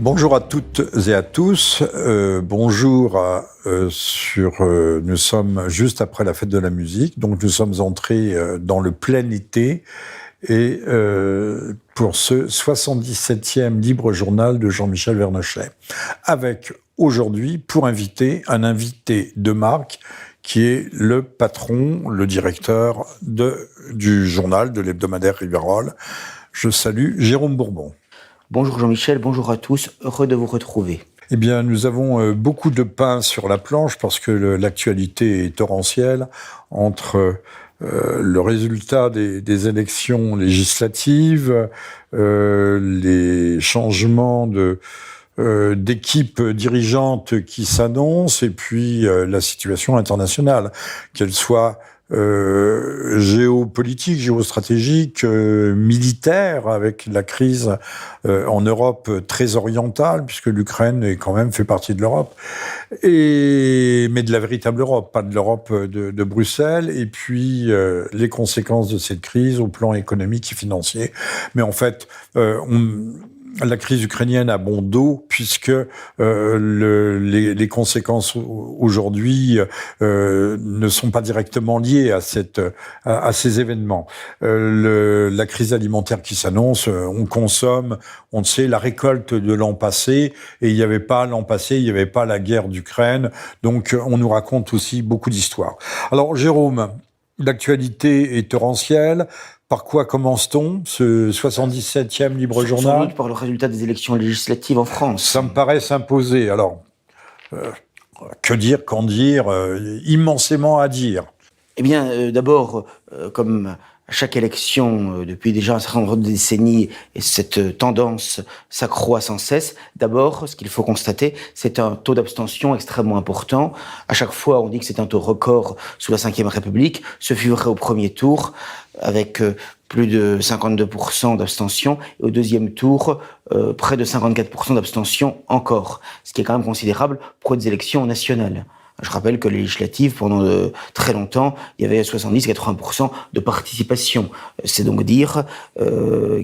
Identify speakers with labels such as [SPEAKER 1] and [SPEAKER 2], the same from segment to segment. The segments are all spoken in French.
[SPEAKER 1] Bonjour à toutes et à tous. Bonjour. Nous sommes juste après la fête de la musique, donc nous sommes entrés dans le plein été et pour ce 77e libre journal de Jean-Michel Vernochet, avec aujourd'hui pour invité un invité de marque qui est le patron, le directeur du journal, de l'hebdomadaire Rivarol. Je salue Jérôme Bourbon.
[SPEAKER 2] Bonjour Jean-Michel, bonjour à tous, heureux de vous retrouver.
[SPEAKER 1] Eh bien, nous avons beaucoup de pain sur la planche parce que l'actualité est torrentielle entre le résultat des élections législatives, les changements d'équipes dirigeantes qui s'annoncent et puis la situation internationale, qu'elle soit géopolitique, géostratégique, militaire, avec la crise en Europe très orientale, puisque l'Ukraine est quand même fait partie de l'Europe, mais de la véritable Europe, pas de l'Europe de Bruxelles, et puis les conséquences de cette crise au plan économique et financier. Mais en fait, la crise ukrainienne a bon dos puisque les conséquences aujourd'hui ne sont pas directement liées à ces événements. La crise alimentaire qui s'annonce, on consomme, on sait, la récolte de l'an passé, et il n'y avait pas la guerre d'Ukraine, donc on nous raconte aussi beaucoup d'histoires. Alors Jérôme, l'actualité est torrentielle. Par quoi commence-t-on, ce 77e libre journal ?
[SPEAKER 2] Sans doute par le résultat des élections législatives en France.
[SPEAKER 1] Ça me paraît s'imposer. Alors, que dire, qu'en dire, immensément à dire.
[SPEAKER 2] Eh bien, d'abord, comme à chaque élection, depuis déjà un certain nombre de décennies, et cette tendance s'accroît sans cesse, d'abord, ce qu'il faut constater, c'est un taux d'abstention extrêmement important. À chaque fois, on dit que c'est un taux record sous la Ve République. Ce fut vrai au premier tour, avec plus de 52% d'abstention, et au deuxième tour, près de 54% d'abstention encore, ce qui est quand même considérable pour des élections nationales. Je rappelle que les législatives, pendant très longtemps, il y avait 70-80% de participation. C'est donc dire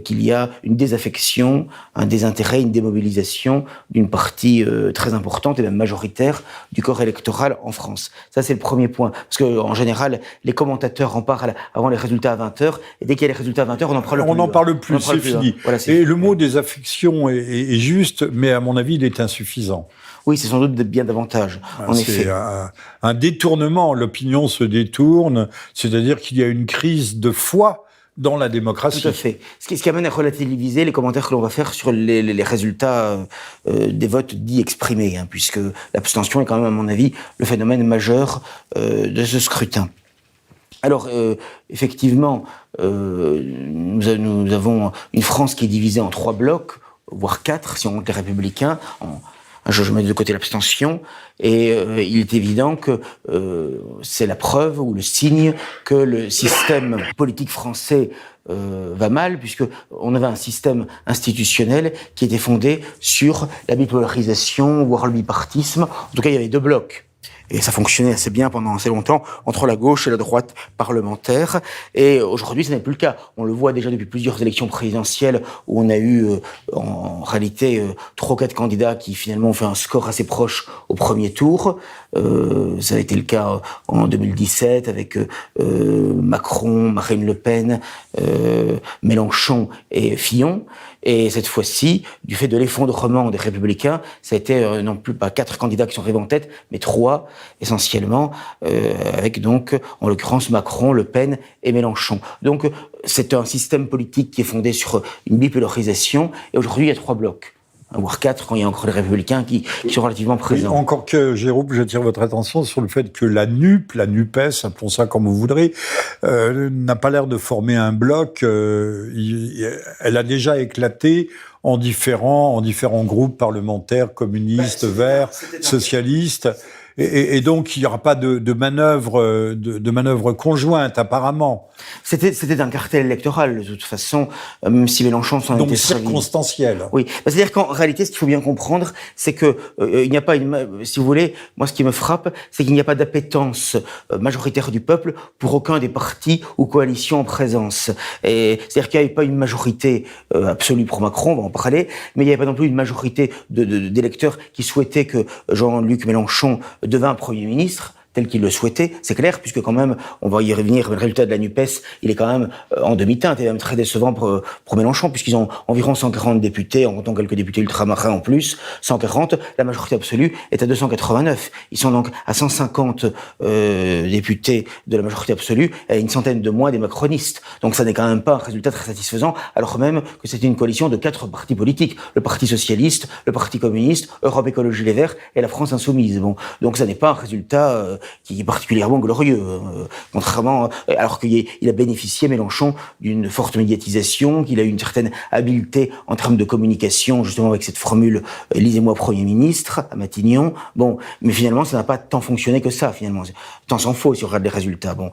[SPEAKER 2] qu'il y a une désaffection, un désintérêt, une démobilisation d'une partie très importante et même majoritaire du corps électoral en France. Ça, c'est le premier point. Parce que en général, les commentateurs en parlent avant les résultats à 20h, et dès qu'il y a les résultats à 20h, on n'en parle plus.
[SPEAKER 1] On n'en parle plus, c'est fini. Voilà, et le mot désaffection est juste, mais à mon avis, il est insuffisant.
[SPEAKER 2] Oui, c'est sans doute bien davantage, en effet.
[SPEAKER 1] C'est un détournement, l'opinion se détourne, c'est-à-dire qu'il y a une crise de foi dans la démocratie.
[SPEAKER 2] Tout à fait. Ce qui amène à relativiser les commentaires que l'on va faire sur les résultats des votes dits exprimés, puisque l'abstention est quand même, à mon avis, le phénomène majeur de ce scrutin. Alors, effectivement, nous avons une France qui est divisée en 3 blocs, voire 4, si on compte les Républicains, je mets de côté l'abstention, et il est évident que c'est la preuve ou le signe que le système politique français va mal, puisque on avait un système institutionnel qui était fondé sur la bipolarisation, voire le bipartisme. En tout cas, il y avait 2 blocs. Et ça fonctionnait assez bien pendant assez longtemps entre la gauche et la droite parlementaire. Et aujourd'hui, ce n'est plus le cas. On le voit déjà depuis plusieurs élections présidentielles où on a eu en réalité 3 ou 4 candidats qui finalement ont fait un score assez proche au premier tour. Ça a été le cas en 2017 avec Macron, Marine Le Pen, Mélenchon et Fillon. Et cette fois-ci, du fait de l'effondrement des Républicains, ça a été non plus pas 4 candidats qui sont arrivés en tête, mais 3 essentiellement, avec donc en l'occurrence Macron, Le Pen et Mélenchon. Donc c'est un système politique qui est fondé sur une bipolarisation, et aujourd'hui il y a 3 blocs. Voire 4 quand il y a encore les Républicains qui sont relativement présents.
[SPEAKER 1] Oui, encore que, Jérôme, j'attire votre attention sur le fait que la NUPES, appelons ça comme vous voudrez, n'a pas l'air de former un bloc. Elle a déjà éclaté en différents groupes parlementaires, communistes, verts, socialistes. Et donc, il n'y aura pas de manœuvre conjointe, apparemment.
[SPEAKER 2] C'était un cartel électoral, de toute façon, même si Mélenchon s'en était
[SPEAKER 1] Donc
[SPEAKER 2] servi.
[SPEAKER 1] circonstanciel.
[SPEAKER 2] Oui, c'est-à-dire qu'en réalité, ce qu'il faut bien comprendre, c'est que il n'y a pas si vous voulez, moi, ce qui me frappe, c'est qu'il n'y a pas d'appétence majoritaire du peuple pour aucun des partis ou coalitions en présence. Et c'est-à-dire qu'il n'y avait pas une majorité absolue pour Macron, on va en parler, mais il n'y avait pas non plus une majorité d'électeurs qui souhaitaient que Jean-Luc Mélenchon devint Premier ministre, tel qu'il le souhaitait, c'est clair, puisque quand même, on va y revenir, le résultat de la NUPES, il est quand même en demi-teinte, et même très décevant pour Mélenchon, puisqu'ils ont environ 140 députés, en comptant quelques députés ultramarins en plus, 140, la majorité absolue est à 289. Ils sont donc à 150 députés de la majorité absolue, et une centaine de moins des macronistes. Donc ça n'est quand même pas un résultat très satisfaisant, alors même que c'était une coalition de 4 partis politiques, le Parti Socialiste, le Parti Communiste, Europe Écologie Les Verts et la France Insoumise. Bon, donc ça n'est pas un résultat qui est particulièrement glorieux, contrairement, alors qu'il a bénéficié, Mélenchon, d'une forte médiatisation, qu'il a eu une certaine habileté en termes de communication, justement avec cette formule « Lisez-moi Premier ministre » à Matignon. Bon, mais finalement, ça n'a pas tant fonctionné que ça, finalement. Tant s'en faut si on regarde les résultats. Bon,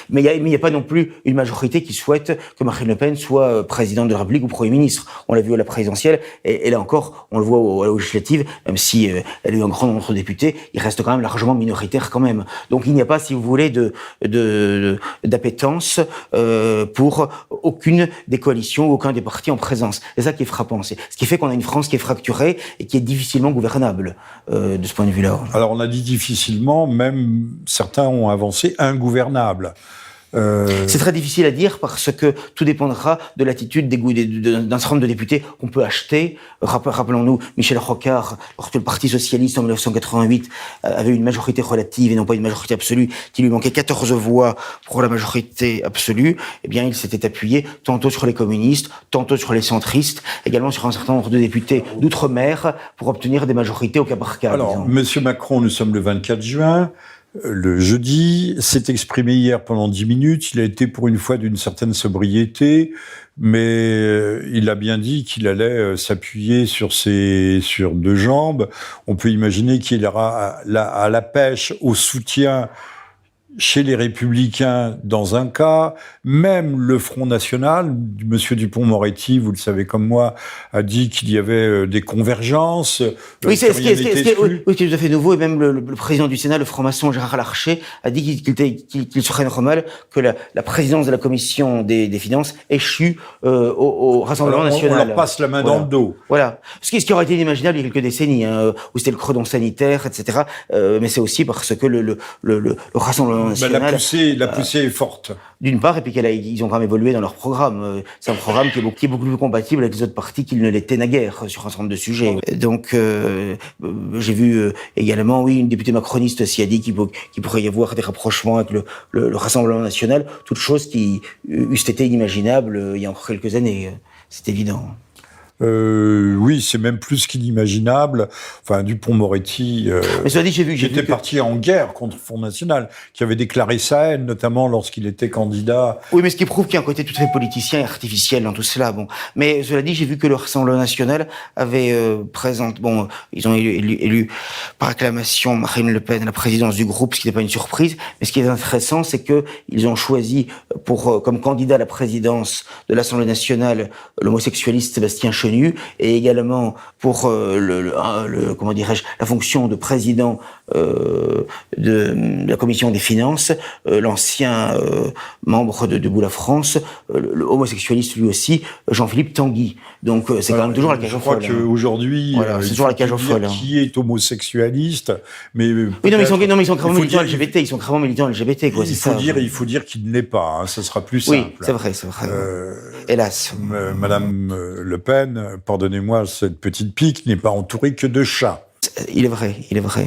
[SPEAKER 2] mais il n'y a pas non plus une majorité qui souhaite que Marine Le Pen soit présidente de la République ou Premier ministre. On l'a vu à la présidentielle, et là encore, on le voit à la législative, même si elle a eu un grand nombre de députés, il reste quand même largement minoritaire quand même. Donc il n'y a pas, si vous voulez, d'appétence pour aucune des coalitions, aucun des partis en présence. C'est ça qui est frappant. C'est ce qui fait qu'on a une France qui est fracturée et qui est difficilement gouvernable de ce point de vue-là.
[SPEAKER 1] Alors on a dit difficilement, même certains ont avancé ingouvernable.
[SPEAKER 2] C'est très difficile à dire parce que tout dépendra de l'attitude d'un certain nombre de députés qu'on peut acheter. Rappelons-nous, Michel Rocard, lorsque le Parti Socialiste en 1988 avait une majorité relative et non pas une majorité absolue, qu'il lui manquait 14 voix pour la majorité absolue, eh bien il s'était appuyé tantôt sur les communistes, tantôt sur les centristes, également sur un certain nombre de députés d'outre-mer pour obtenir des majorités au cas par cas.
[SPEAKER 1] Alors, Monsieur Macron, nous sommes le 24 juin. Le jeudi, s'est exprimé hier pendant 10 minutes. Il a été pour une fois d'une certaine sobriété, mais il a bien dit qu'il allait s'appuyer sur deux jambes. On peut imaginer qu'il ira à la pêche, au soutien chez les Républicains dans un cas, même le Front National, Monsieur Dupond-Moretti, vous le savez comme moi, a dit qu'il y avait des convergences.
[SPEAKER 2] Oui, c'est ce qui est tout à fait nouveau, et même le président du Sénat, le franc-maçon Gérard Larcher, a dit qu'il serait normal que la présidence de la commission des finances échue au Rassemblement national.
[SPEAKER 1] On leur passe la main dans le dos.
[SPEAKER 2] Voilà. Ce qui aurait été inimaginable il y a quelques décennies, où c'était le credon sanitaire, etc. Mais c'est aussi parce que le Rassemblement national,
[SPEAKER 1] la poussée est forte.
[SPEAKER 2] D'une part, et puis ils ont quand même évolué dans leur programme. C'est un programme qui est beaucoup plus compatible avec les autres partis qu'il ne l'était naguère sur un certain nombre de sujets. Donc, j'ai vu également, oui, une députée macroniste aussi a dit qu'il pourrait y avoir des rapprochements avec le Rassemblement national, toutes choses qui eussent été inimaginables il y a encore quelques années. C'est évident.
[SPEAKER 1] Oui, c'est même plus qu'inimaginable. Enfin, Dupond-Moretti était parti en guerre contre le Front National, qui avait déclaré sa haine, notamment lorsqu'il était candidat.
[SPEAKER 2] Oui, mais ce qui prouve qu'il y a un côté tout à fait politicien et artificiel dans tout cela. Bon, mais cela dit, j'ai vu que le Rassemblement national avait ils ont élu par acclamation Marine Le Pen à la présidence du groupe, ce qui n'est pas une surprise. Mais ce qui est intéressant, c'est que ils ont choisi comme candidat à la présidence de l'Assemblée nationale l'homosexualiste Sébastien Chenu, et également pour comment dirais-je, la fonction de président de la commission des finances, l'ancien membre de Debout la France, le homosexualiste lui aussi, Jean-Philippe Tanguy. Donc c'est quand même toujours la cage aux folles.
[SPEAKER 1] Je crois qu'aujourd'hui,
[SPEAKER 2] c'est toujours la cage aux folles.
[SPEAKER 1] Qui est homosexualiste, mais
[SPEAKER 2] oui, non, mais ils sont gravement militants LGBT. Ils sont gravement militants LGBT, quoi.
[SPEAKER 1] Il faut dire qu'il ne l'est pas. Hein, ça sera plus simple.
[SPEAKER 2] Oui, c'est vrai. Hélas.
[SPEAKER 1] Madame Le Pen, pardonnez-moi, cette petite pique n'est pas entourée que de chats.
[SPEAKER 2] Il est vrai.
[SPEAKER 1] Il est vrai,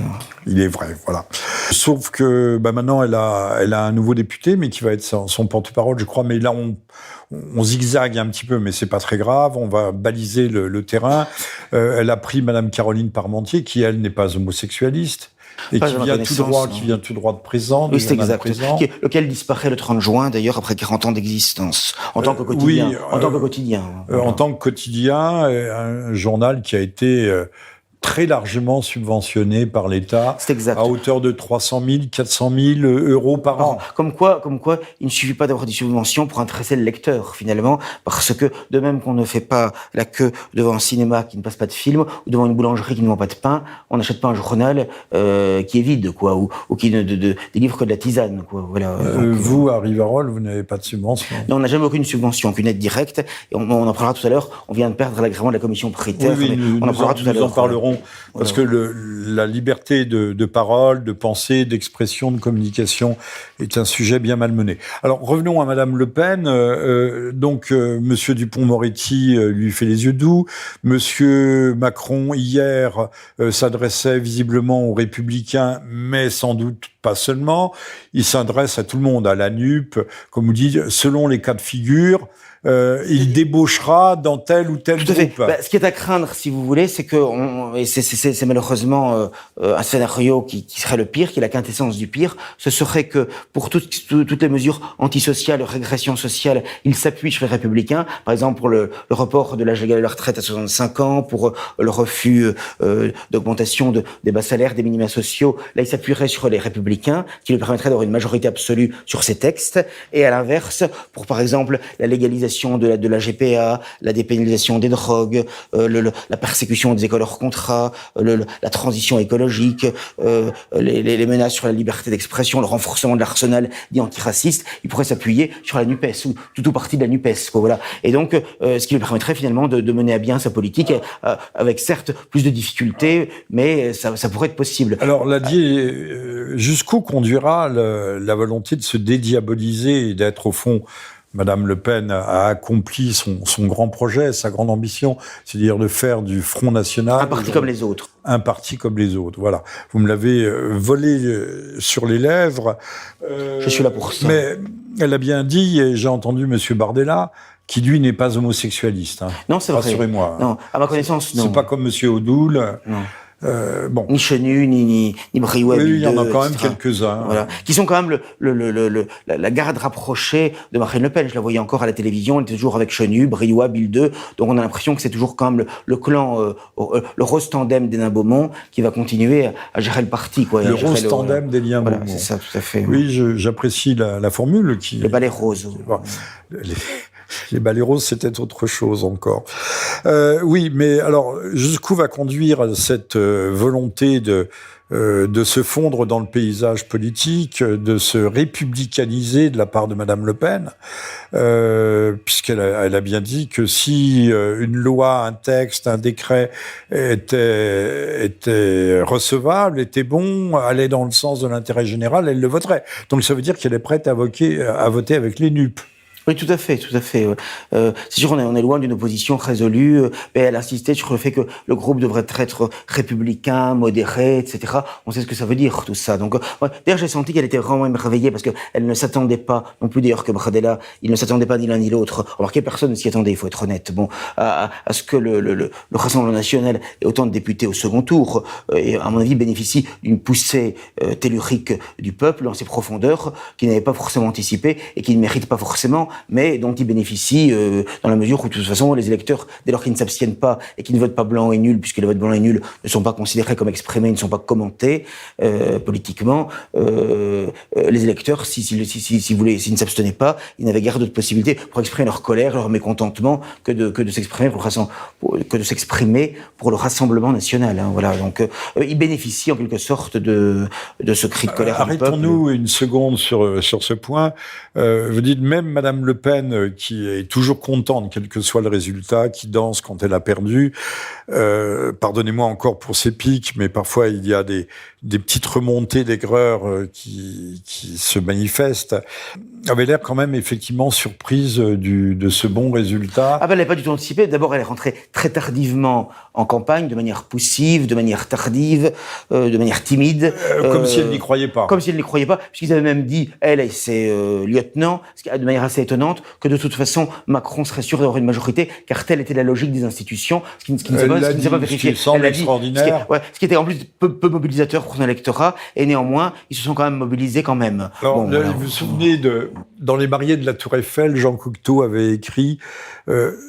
[SPEAKER 1] voilà. Sauf que maintenant, elle a un nouveau député, mais qui va être son porte-parole, je crois. Mais là, on zigzague un petit peu, mais c'est pas très grave. On va baliser le terrain. Elle a pris Madame Caroline Parmentier, qui, elle, n'est pas homosexualiste. Et qui vient tout droit de présent.
[SPEAKER 2] Oui, c'est exact. Lequel disparaît le 30 juin, d'ailleurs, après 40 ans d'existence. En tant que quotidien.
[SPEAKER 1] En tant que quotidien, un journal qui a été très largement subventionné par l'État,
[SPEAKER 2] C'est exact.
[SPEAKER 1] à hauteur de 300 000, 400 000 euros par an.
[SPEAKER 2] Comme quoi, il ne suffit pas d'avoir des subventions pour intéresser le lecteur, finalement, parce que de même qu'on ne fait pas la queue devant un cinéma qui ne passe pas de film, ou devant une boulangerie qui ne vend pas de pain, on n'achète pas un journal qui est vide, quoi, ou qui ne délivre que de la tisane, quoi. Voilà.
[SPEAKER 1] Vous, à Rivarol, vous n'avez pas de subvention?
[SPEAKER 2] Non, on n'a jamais aucune subvention, aucune aide directe, et on en parlera tout à l'heure. On vient de perdre l'agrément de la commission paritaire.
[SPEAKER 1] Oui,
[SPEAKER 2] on en parlera tout à l'heure.
[SPEAKER 1] Nous en parlerons. Parce que la liberté de parole, de pensée, d'expression, de communication est un sujet bien malmené. Alors revenons à Madame Le Pen. Monsieur Dupond-Moretti lui fait les yeux doux. Monsieur Macron hier s'adressait visiblement aux Républicains, mais sans doute pas seulement. Il s'adresse à tout le monde, à la NUP, comme vous dites, selon les cas de figure. Il débauchera dans tel ou tel groupe.
[SPEAKER 2] Ce qui est à craindre, si vous voulez, c'est que c'est malheureusement un scénario qui serait le pire, qui est la quintessence du pire. Ce serait que pour toutes les mesures antisociales, régression sociale, il s'appuie sur les Républicains. Par exemple, pour le report de l'âge légal de la retraite à 65 ans, pour le refus d'augmentation des bas salaires, des minima sociaux. Là, il s'appuierait sur les Républicains, qui lui permettrait d'avoir une majorité absolue sur ces textes. Et à l'inverse, pour par exemple la légalisation de la GPA, la dépénalisation des drogues, la persécution des écoles hors contrat, la transition écologique, les menaces sur la liberté d'expression, le renforcement de l'arsenal dit antiraciste, il pourrait s'appuyer sur la NUPES ou tout ou partie de la NUPES, quoi, voilà. Et donc, ce qui lui permettrait finalement de mener à bien sa politique, avec certes plus de difficultés, mais ça pourrait être possible.
[SPEAKER 1] Alors, jusqu'où conduira la volonté de se dédiaboliser et d'être au fond... Madame Le Pen a accompli son grand projet, sa grande ambition, c'est-à-dire de faire du Front National...
[SPEAKER 2] Un parti comme les autres.
[SPEAKER 1] Un parti comme les autres, voilà. Vous me l'avez volé sur les lèvres.
[SPEAKER 2] Je suis là pour ça.
[SPEAKER 1] Mais elle a bien dit, et j'ai entendu Monsieur Bardella, qui lui n'est pas homosexualiste. Hein.
[SPEAKER 2] Non, c'est vrai.
[SPEAKER 1] Rassurez-moi.
[SPEAKER 2] Non, à ma connaissance, non.
[SPEAKER 1] C'est pas comme Monsieur Odoul.
[SPEAKER 2] Non.
[SPEAKER 1] Bon.
[SPEAKER 2] Ni Chenu, ni Briouet.
[SPEAKER 1] Oui, il y en a quand même quelques-uns.
[SPEAKER 2] Voilà. Qui sont quand même la garde rapprochée de Marine Le Pen. Je la voyais encore à la télévision, elle était toujours avec Chenu, Briouet, Bill 2. Donc on a l'impression que c'est toujours quand même le clan, le rose tandem d'Hénin Beaumont qui va continuer à gérer le parti, quoi.
[SPEAKER 1] Le rose tandem d'Hénin Beaumont.
[SPEAKER 2] Voilà, c'est ça, tout à fait.
[SPEAKER 1] Oui, j'apprécie la formule qui...
[SPEAKER 2] Le balai rose.
[SPEAKER 1] Bon, les balais roses, c'était autre chose encore. Oui, mais alors, jusqu'où va conduire cette volonté de se fondre dans le paysage politique, de se républicaniser de la part de Madame Le Pen, puisqu'elle a bien dit que si une loi, un texte, un décret était recevable, était bon, allait dans le sens de l'intérêt général, elle le voterait. Donc ça veut dire qu'elle est prête à voter avec les NUP.
[SPEAKER 2] Oui, tout à fait, tout à fait. C'est sûr, on est loin d'une opposition résolue, mais elle insistait sur le fait que le groupe devrait être républicain, modéré, etc. On sait ce que ça veut dire, tout ça. Donc, d'ailleurs, j'ai senti qu'elle était vraiment émerveillée parce qu'elle ne s'attendait pas, non plus d'ailleurs que Bardella, il ne s'attendait pas ni l'un ni l'autre. Remarquez, personne ne s'y attendait, il faut être honnête. Bon, à ce que le Rassemblement national ait autant de députés au second tour, et à mon avis bénéficie d'une poussée tellurique du peuple dans ses profondeurs, qu'il n'avait pas forcément anticipé et qu'il ne mérite pas forcément, mais dont il bénéficie dans la mesure où, de toute façon, les électeurs, dès lors qu'ils ne s'abstiennent pas et qu'ils ne votent pas blanc et nul, puisque les votes blancs et nuls ne sont pas considérés comme exprimés, ne sont pas commentés politiquement, les électeurs, s'ils ne s'abstenaient pas, ils n'avaient guère d'autre possibilité pour exprimer leur colère, leur mécontentement, que de s'exprimer pour le Rassemblement national. Hein, voilà. Donc, ils bénéficient en quelque sorte de ce cri de colère.
[SPEAKER 1] Arrêtons-nous une seconde sur ce point. Vous dites même Madame Le Pen, qui est toujours contente, quel que soit le résultat, qui danse quand elle a perdu. Pardonnez-moi encore pour ces pics, mais parfois il y a des petites remontées d'aigreur qui se manifestent. Avait l'air quand même effectivement surprise de ce bon résultat.
[SPEAKER 2] Ah ben, elle n'avait pas du tout anticipé. D'abord, elle est rentrée très tardivement en campagne, de manière poussive, de manière tardive, de manière timide.
[SPEAKER 1] Comme si elle n'y croyait pas.
[SPEAKER 2] Comme si elle n'y croyait pas, puisqu'ils avaient même dit, elle et ses lieutenants, de manière assez étonnante, étonnante que de toute façon Macron serait sûr d'avoir une majorité, car telle était la logique des institutions, ce qui ne s'est pas vérifié.
[SPEAKER 1] Elle l'a dit,
[SPEAKER 2] ce qui était en plus peu mobilisateur pour son électorat, et néanmoins, ils se sont quand même mobilisés quand même.
[SPEAKER 1] Alors, vous vous souvenez, dans Les Mariés de la Tour Eiffel, Jean Cocteau avait écrit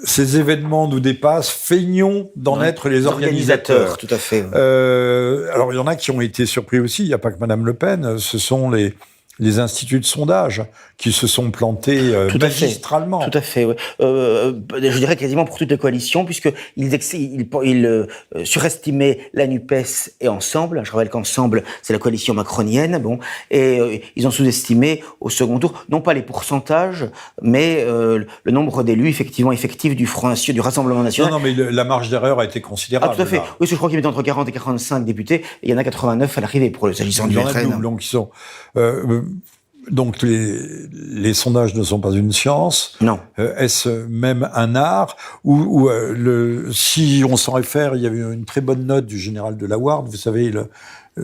[SPEAKER 1] ces événements nous dépassent, feignons d'en être les organisateurs.
[SPEAKER 2] Tout à fait.
[SPEAKER 1] Alors, il y en a qui ont été surpris aussi, il n'y a pas que Madame Le Pen, ce sont les instituts de sondage qui se sont plantés magistralement.
[SPEAKER 2] Tout à fait, oui. Je dirais quasiment pour toutes les coalitions, puisqu'ils surestimaient la NUPES et Ensemble. Je rappelle qu'Ensemble, c'est la coalition macronienne, et ils ont sous-estimé au second tour, non pas les pourcentages, mais le nombre d'élus effectifs du Rassemblement National.
[SPEAKER 1] Non, mais la marge d'erreur a été considérable.
[SPEAKER 2] Ah, tout à fait. Là. Oui, je crois qu'il y avait entre 40 et 45 députés, et il y en a 89 à l'arrivée s'agissant du RN.
[SPEAKER 1] Donc, ils sont... donc les sondages ne sont pas une science.
[SPEAKER 2] Non.
[SPEAKER 1] Est-ce même un art ou si on s'en réfère, il y avait une très bonne note du général de Lawarde, vous savez,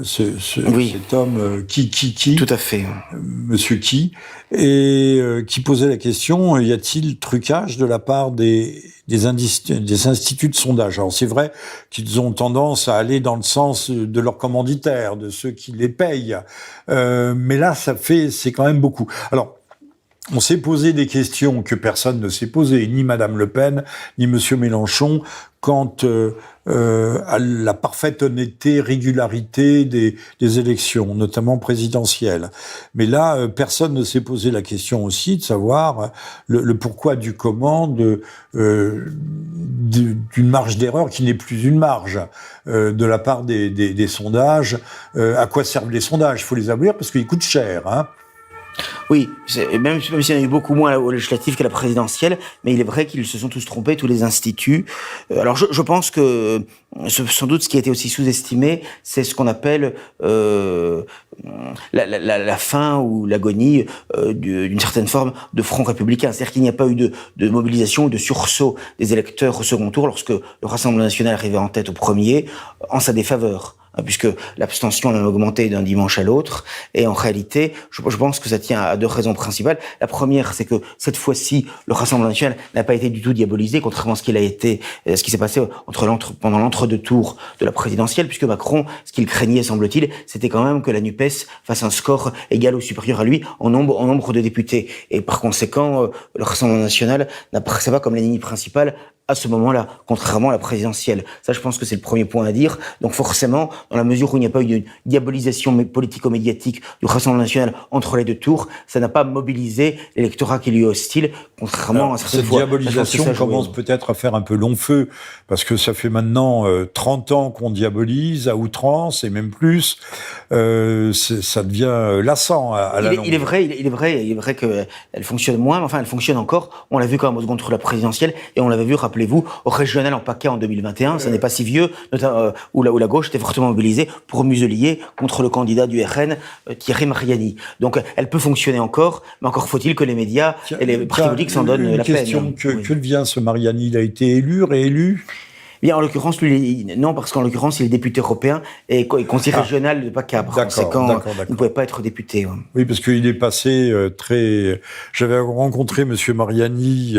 [SPEAKER 1] cet homme qui
[SPEAKER 2] tout à fait.
[SPEAKER 1] Monsieur qui, et qui posait la question, y a-t-il trucage de la part des instituts de sondage? Alors c'est vrai qu'ils ont tendance à aller dans le sens de leurs commanditaires, de ceux qui les payent, mais là c'est quand même beaucoup. Alors on s'est posé des questions que personne ne s'est posées, ni Madame Le Pen, ni Monsieur Mélenchon, quant à la parfaite honnêteté, régularité des élections, notamment présidentielles. Mais là, personne ne s'est posé la question aussi de savoir le pourquoi du comment d'une marge d'erreur qui n'est plus une marge de la part des sondages. À quoi servent les sondages? Il faut les abolir parce qu'ils coûtent cher, hein.
[SPEAKER 2] Oui, même s'il y en a eu beaucoup moins au législatif qu'à la présidentielle, mais il est vrai qu'ils se sont tous trompés, tous les instituts. Alors je pense que sans doute ce qui a été aussi sous-estimé, c'est ce qu'on appelle la fin ou l'agonie d'une certaine forme de front républicain. C'est-à-dire qu'il n'y a pas eu de mobilisation ou de sursaut des électeurs au second tour lorsque le Rassemblement national arrivait en tête au premier, en sa défaveur. Puisque l'abstention a augmenté d'un dimanche à l'autre, et en réalité, je pense que ça tient à deux raisons principales. La première, c'est que cette fois-ci, le Rassemblement national n'a pas été du tout diabolisé, contrairement à ce qui s'est passé pendant l'entre-deux tours de la présidentielle, puisque Macron, ce qu'il craignait, semble-t-il, c'était quand même que la NUPES fasse un score égal ou supérieur à lui en nombre de députés. Et par conséquent, le Rassemblement national n'apparaissait pas comme l'ennemi principal à ce moment-là, contrairement à la présidentielle. Ça, je pense que c'est le premier point à dire. Donc forcément, dans la mesure où il n'y a pas eu de diabolisation politico-médiatique du Rassemblement national entre les deux tours, ça n'a pas mobilisé l'électorat qui lui est hostile, contrairement à certaines fois.
[SPEAKER 1] Cette diabolisation commence peut-être à faire un peu long feu, parce que ça fait maintenant 30 ans qu'on diabolise à outrance, et même plus. Ça devient lassant à la longue.
[SPEAKER 2] Il est vrai qu'elle fonctionne moins, mais enfin, elle fonctionne encore. On l'a vu quand même au second tour de la présidentielle, et on l'avait vu, rappelez-vous, au régional en PACA en 2021, ça n'est pas si vieux, où la gauche était fortement mobilisée pour muselier contre le candidat du RN, Thierry Mariani. Donc, elle peut fonctionner encore, mais encore faut-il que les médias et les partis politiques s'en donnent la peine.
[SPEAKER 1] Une question, que devient ce Mariani? Il a été élu, réélu?
[SPEAKER 2] Bien, en l'occurrence, non, parce qu'en l'occurrence, il est député européen et conseiller régional de PACA. Par conséquent, il ne pouvait pas être député. Ouais.
[SPEAKER 1] Oui, parce qu'il est passé J'avais rencontré Monsieur Mariani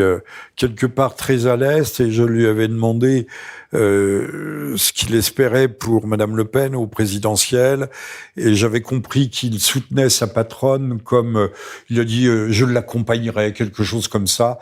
[SPEAKER 1] quelque part très à l'est, et je lui avais demandé ce qu'il espérait pour Madame Le Pen au présidentiel, et j'avais compris qu'il soutenait sa patronne comme il a dit je l'accompagnerai, quelque chose comme ça,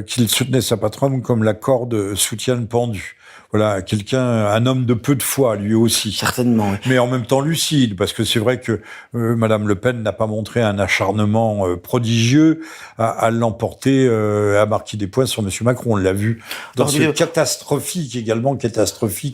[SPEAKER 1] qu'il soutenait sa patronne comme la corde soutient le pendu. Voilà, un homme de peu de foi, lui aussi.
[SPEAKER 2] Certainement. Oui.
[SPEAKER 1] Mais en même temps lucide, parce que c'est vrai que Madame Le Pen n'a pas montré un acharnement prodigieux à l'emporter, à marquer des points sur Monsieur Macron. On l'a vu dans ce catastrophique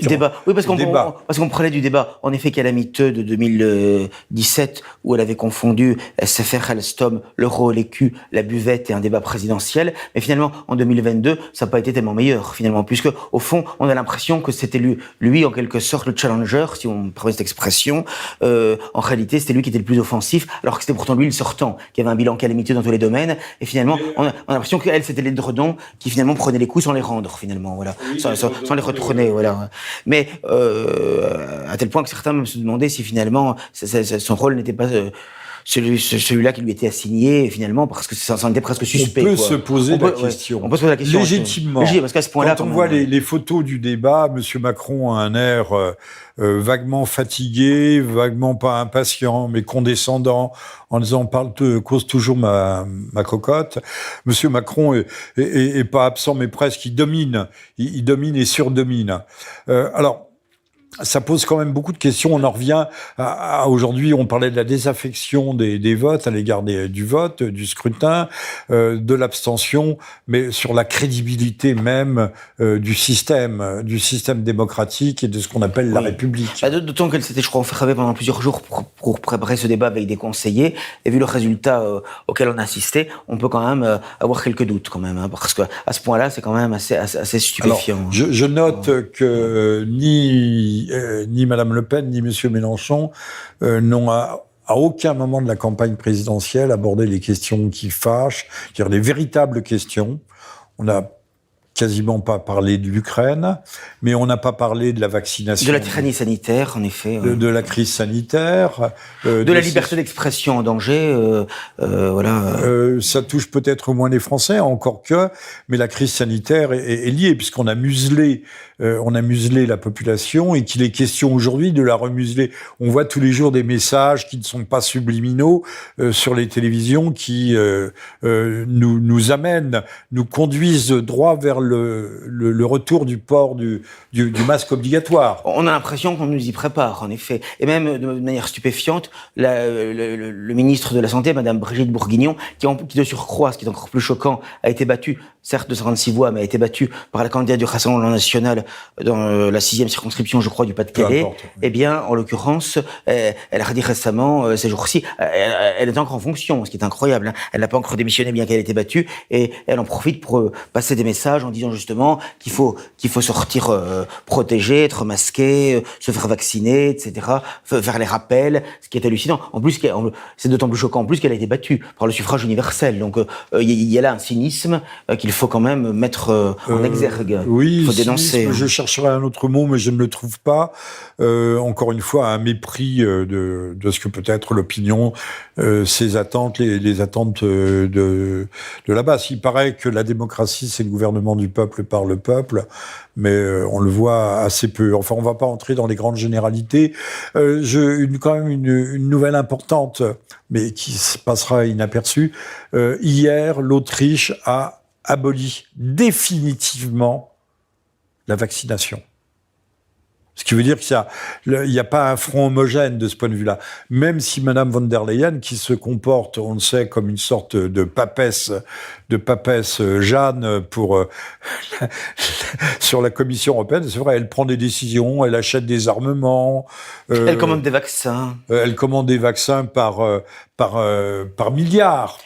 [SPEAKER 2] débat. Oui, parce qu'on prenait du débat, en effet, calamiteux de 2017, où elle avait confondu SFR, Alstom, l'euro, l'écu, la buvette et un débat présidentiel. Mais finalement, en 2022, ça n'a pas été tellement meilleur, finalement, puisque, au fond, on a l'impression que c'était lui, en quelque sorte, le challenger, si on me permet cette expression. En réalité, c'était lui qui était le plus offensif, alors que c'était pourtant lui le sortant, qui avait un bilan calamiteux dans tous les domaines. Et finalement, on a l'impression qu'elle, c'était l'édredon qui finalement prenait les coups sans les rendre, finalement, voilà, oui, sans les retourner, voilà. Mais à tel point que certains me se demandaient si finalement son rôle n'était pas celui-là qui lui était assigné finalement parce que ça en était presque suspect.
[SPEAKER 1] On peut se poser la question.
[SPEAKER 2] On peut se poser la question
[SPEAKER 1] légitimement.
[SPEAKER 2] Parce qu'à ce point-là,
[SPEAKER 1] quand on voit les photos du débat, M. Macron a un air vaguement fatigué, vaguement pas impatient, mais condescendant, en disant cause toujours ma cocotte. M. Macron est pas absent, mais presque, il domine et surdomine. Alors, ça pose quand même beaucoup de questions. On en revient à aujourd'hui, on parlait de la désaffection des votes à l'égard du vote, du scrutin, de l'abstention, mais sur la crédibilité même du système démocratique et de ce qu'on appelle la République.
[SPEAKER 2] D'autant qu'elle s'était, je crois, enfermée pendant plusieurs jours pour préparer ce débat avec des conseillers. Et vu le résultat auquel on a assisté, on peut quand même avoir quelques doutes quand même, hein, parce que à ce point-là, c'est quand même assez stupéfiant.
[SPEAKER 1] Alors, je note que ni Madame Le Pen, ni Monsieur Mélenchon n'ont à aucun moment de la campagne présidentielle abordé les questions qui fâchent, c'est-à-dire les véritables questions. On n'a quasiment pas parlé de l'Ukraine, mais on n'a pas parlé de la vaccination.
[SPEAKER 2] De la tyrannie sanitaire, en effet.
[SPEAKER 1] De la crise sanitaire.
[SPEAKER 2] De la liberté d'expression en danger, voilà.
[SPEAKER 1] Ça touche peut-être moins les Français, encore que, mais la crise sanitaire est liée, puisqu'on a muselé la population et qu'il est question aujourd'hui de la remuseler. On voit tous les jours des messages qui ne sont pas subliminaux sur les télévisions qui nous amènent, nous conduisent droit vers le retour du port du masque obligatoire.
[SPEAKER 2] On a l'impression qu'on nous y prépare, en effet. Et même, de manière stupéfiante, le ministre de la Santé, Madame Brigitte Bourguignon, qui de surcroît, ce qui est encore plus choquant, a été battue, certes de 56 voix, mais a été battue par la candidate du Rassemblement national dans la 6e circonscription, je crois, du Pas-de-Calais. Eh bien, en l'occurrence, elle a redit récemment, ces jours-ci, elle est encore en fonction, ce qui est incroyable, hein. Elle n'a pas encore démissionné, bien qu'elle ait été battue, et elle en profite pour passer des messages en disant justement qu'il faut sortir protégé, être masqué, se faire vacciner, etc., faire les rappels, ce qui est hallucinant. En plus, c'est d'autant plus choquant en plus qu'elle a été battue par le suffrage universel. Donc, il y a là un cynisme qu'il faut quand même mettre en exergue.
[SPEAKER 1] Oui,
[SPEAKER 2] il faut dénoncer.
[SPEAKER 1] Je chercherai un autre mot, mais je ne le trouve pas. Encore une fois, un mépris de ce que peut être l'opinion, ses attentes, les attentes de la base. Il paraît que la démocratie, c'est le gouvernement du peuple par le peuple, mais on le voit assez peu. Enfin, on ne va pas entrer dans les grandes généralités. Quand même une nouvelle importante, mais qui se passera inaperçue. Hier, l'Autriche a aboli définitivement la vaccination. Ce qui veut dire qu'il n'y a pas un front homogène de ce point de vue-là. Même si Madame von der Leyen, qui se comporte, on le sait, comme une sorte de papesse Jeanne sur la Commission européenne, c'est vrai, elle prend des décisions, elle achète des armements.
[SPEAKER 2] Elle commande des vaccins.
[SPEAKER 1] Elle commande des vaccins par milliard,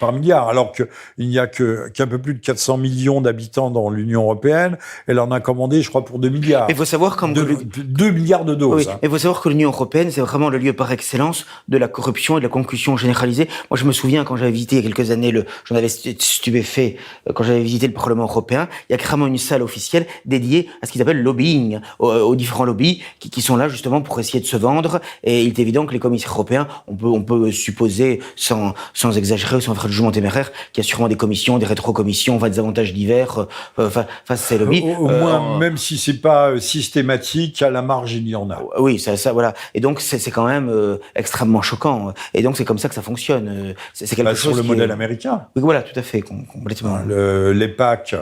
[SPEAKER 1] alors qu'il n'y a qu'un peu plus de 400 millions d'habitants dans l'Union européenne. Elle en a commandé, je crois, pour 2 milliards.
[SPEAKER 2] Il faut savoir
[SPEAKER 1] 2 milliards de doses.
[SPEAKER 2] Oui, il faut savoir que l'Union européenne, c'est vraiment le lieu par excellence de la corruption et de la concussion généralisée. Moi, je me souviens, quand j'avais visité il y a quelques années, j'en avais stupéfait, quand j'avais visité le Parlement européen, il y a carrément une salle officielle dédiée à ce qu'ils appellent lobbying, aux différents lobbies qui sont là justement pour essayer de se vendre. Et il est évident que les commissaires européens, on peut supposer, sans exagérer, sans faire de jugement téméraire, qu'il y a sûrement des commissions, des rétrocommissions, des avantages divers face à ces lobbies.
[SPEAKER 1] Au moins, même si c'est pas systématique, à la marge, il y en a.
[SPEAKER 2] Oui, ça, voilà. Et donc, c'est quand même extrêmement choquant. Et donc, c'est comme ça que ça fonctionne. C'est quelque chose
[SPEAKER 1] sur le modèle américain.
[SPEAKER 2] Oui, voilà, tout à fait, complètement.
[SPEAKER 1] L'EPAC,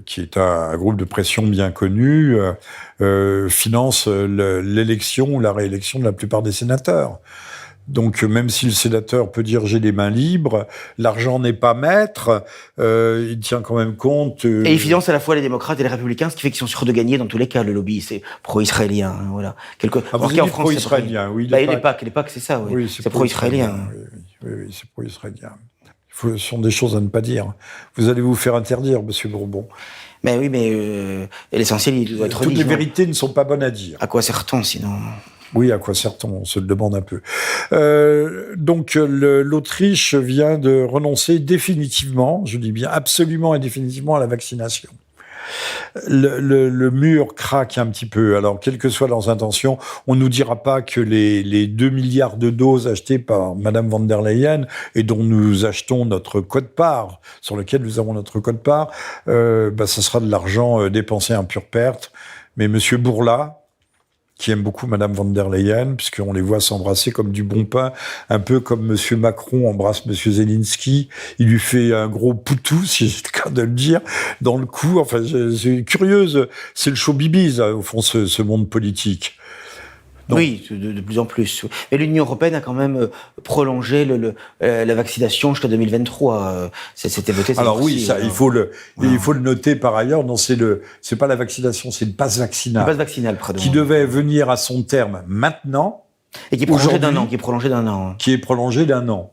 [SPEAKER 1] qui est un groupe de pression bien connu, finance l'élection ou la réélection de la plupart des sénateurs. Donc, même si le sénateur peut dire « j'ai les mains libres », l'argent n'est pas maître, il tient quand même compte...
[SPEAKER 2] Et il finance à la fois les démocrates et les républicains, ce qui fait qu'ils sont sûrs de gagner dans tous les cas. Le lobby, c'est pro-israélien, hein, voilà.
[SPEAKER 1] En France, pro-israélien, oui.
[SPEAKER 2] L'EPAC, c'est ça, oui. C'est pro-israélien.
[SPEAKER 1] Oui, c'est pro-israélien. Ce sont des choses à ne pas dire. Vous allez vous faire interdire, Monsieur Bourbon.
[SPEAKER 2] Mais oui, mais l'essentiel, il doit être dit.
[SPEAKER 1] Toutes les vérités ne sont pas bonnes à dire.
[SPEAKER 2] À quoi sert-on, sinon ?
[SPEAKER 1] Oui, à quoi sert-on ? On se le demande un peu. Donc, l'Autriche vient de renoncer définitivement, je dis bien absolument et définitivement, à la vaccination. Le mur craque un petit peu. Alors, quelle que soit leurs intentions, on nous dira pas que les 2 milliards de doses achetées par Madame von der Leyen et dont nous achetons notre quote-part, sur lequel nous avons notre quote-part, ça sera de l'argent dépensé en pure perte. Mais Monsieur Bourla, qui aime beaucoup Madame von der Leyen, puisqu'on les voit s'embrasser comme du bon pain, un peu comme Monsieur Macron embrasse Monsieur Zelensky. Il lui fait un gros poutou, si j'ai le cas de le dire, dans le cou. Enfin, c'est curieuse. C'est le show-bibiz, au fond, ce monde politique.
[SPEAKER 2] Donc, oui, de plus en plus. Et l'Union européenne a quand même prolongé la vaccination jusqu'à 2023. C'était voté.
[SPEAKER 1] Alors oui, ça, il faut le noter par ailleurs. Non, c'est pas la vaccination, c'est le pass vaccinal.
[SPEAKER 2] Le pass vaccinal, pardon.
[SPEAKER 1] Qui devait venir à son terme maintenant.
[SPEAKER 2] Et qui est prolongé d'un an. Qui est prolongé d'un an.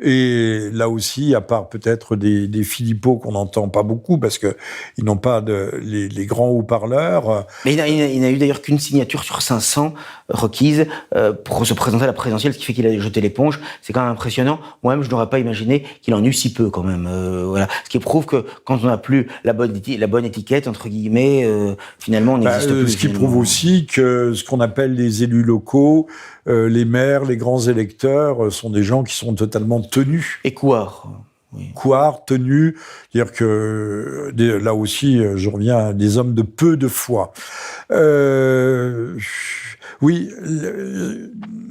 [SPEAKER 1] Et là aussi, à part peut-être des Philippos qu'on n'entend pas beaucoup parce que ils n'ont pas les grands haut-parleurs.
[SPEAKER 2] Mais il n'a eu d'ailleurs qu'une signature sur 500 requises pour se présenter à la présidentielle, ce qui fait qu'il a jeté l'éponge. C'est quand même impressionnant. Moi-même, je n'aurais pas imaginé qu'il en eût si peu quand même. Voilà. Ce qui prouve que quand on n'a plus la bonne étiquette entre guillemets, finalement, on n'existe plus.
[SPEAKER 1] Ce qui prouve aussi que ce qu'on appelle les élus locaux, les maires, les grands électeurs sont des gens qui sont totalement tenus.
[SPEAKER 2] Et couards.
[SPEAKER 1] Oui. Couards, tenus. C'est-à-dire que là aussi, je reviens à des hommes de peu de foi. Oui,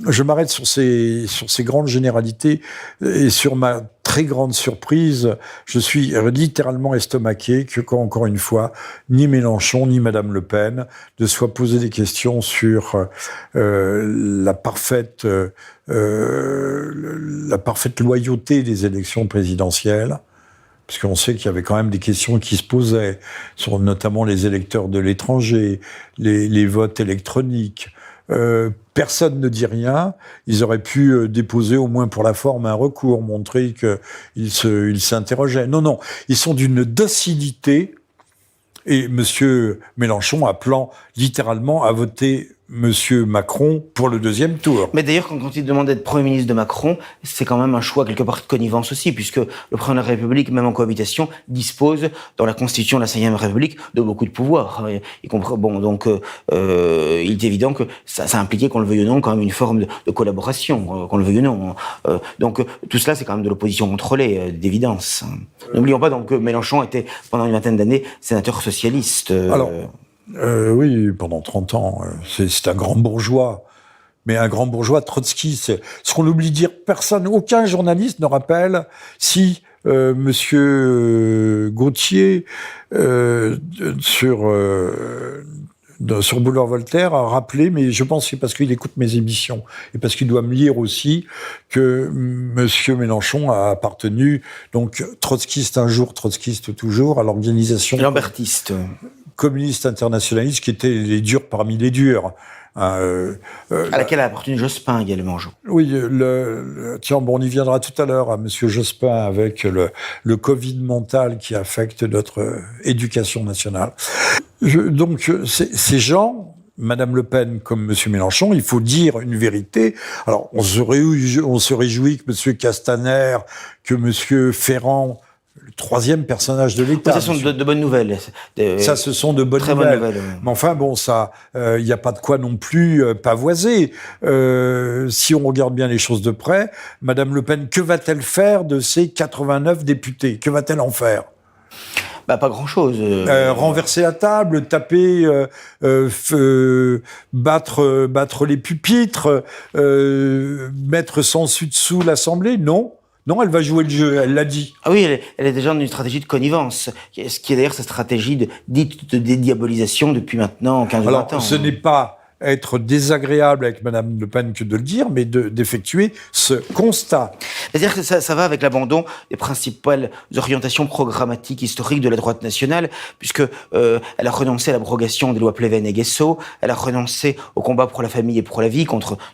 [SPEAKER 1] je m'arrête sur ces grandes généralités et sur ma très grande surprise, je suis littéralement estomaqué que quand, encore une fois, ni Mélenchon ni Madame Le Pen ne soient posés des questions sur la parfaite loyauté des élections présidentielles. Parce qu'on sait qu'il y avait quand même des questions qui se posaient sur notamment les électeurs de l'étranger, les votes électroniques. Personne ne dit rien. Ils auraient pu déposer au moins pour la forme un recours, montrer qu'ils s'interrogeaient. Non, ils sont d'une docilité. Et Monsieur Mélenchon appelant littéralement à voter Monsieur Macron pour le deuxième tour.
[SPEAKER 2] Mais d'ailleurs, quand il demande d'être Premier ministre de Macron, c'est quand même un choix quelque part de connivence aussi, puisque le Président de la République, même en cohabitation, dispose dans la Constitution de la Ve République de beaucoup de pouvoirs. Il est évident que ça impliquait, qu'on le veuille ou non, quand même une forme de collaboration, qu'on le veuille ou non. Donc tout cela, c'est quand même de l'opposition contrôlée, d'évidence. N'oublions pas donc que Mélenchon était, pendant une vingtaine d'années, sénateur socialiste.
[SPEAKER 1] Alors, oui, pendant 30 ans. C'est un grand bourgeois. Mais un grand bourgeois trotskiste. Ce qu'on oublie de dire, aucun journaliste ne rappelle si Monsieur Gauthier, sur Boulevard Voltaire, a rappelé, mais je pense que c'est parce qu'il écoute mes émissions et parce qu'il doit me lire aussi, que Monsieur Mélenchon a appartenu, donc trotskiste un jour, trotskiste toujours, à l'organisation
[SPEAKER 2] lambertiste,
[SPEAKER 1] communiste internationaliste, qui étaient les durs parmi les durs.
[SPEAKER 2] À laquelle a appartenu Jospin également.
[SPEAKER 1] Oui, tiens, on y viendra tout à l'heure à Monsieur Jospin avec le Covid mental qui affecte notre éducation nationale. Donc, ces gens, Madame Le Pen comme Monsieur Mélenchon, il faut dire une vérité. Alors, on se réjouit que Monsieur Castaner, que Monsieur Ferrand, le troisième personnage de l'État.
[SPEAKER 2] Ça, ce sont de bonnes nouvelles.
[SPEAKER 1] Ce sont de bonnes nouvelles. Ouais. Mais enfin, bon, ça, il n'y a pas de quoi non plus pavoiser. Si on regarde bien les choses de près, Madame Le Pen, que va-t-elle faire de ses 89 députés? Que va-t-elle en faire?
[SPEAKER 2] Pas grand-chose.
[SPEAKER 1] Renverser la table, taper, battre les pupitres, mettre sans dessus dessous l'Assemblée? Non, elle va jouer le jeu, elle l'a dit.
[SPEAKER 2] Ah oui, elle est déjà dans une stratégie de connivence, ce qui est d'ailleurs sa stratégie dite de dédiabolisation depuis maintenant 15 ou 20 ans.
[SPEAKER 1] Alors, ce n'est pas être désagréable avec Madame Le Pen que de le dire, mais d'effectuer ce constat.
[SPEAKER 2] C'est-à-dire que ça va avec l'abandon des principales orientations programmatiques historiques de la droite nationale, puisque elle a renoncé à l'abrogation des lois Pleven et Guesso, elle a renoncé au combat pour la famille et pour la vie,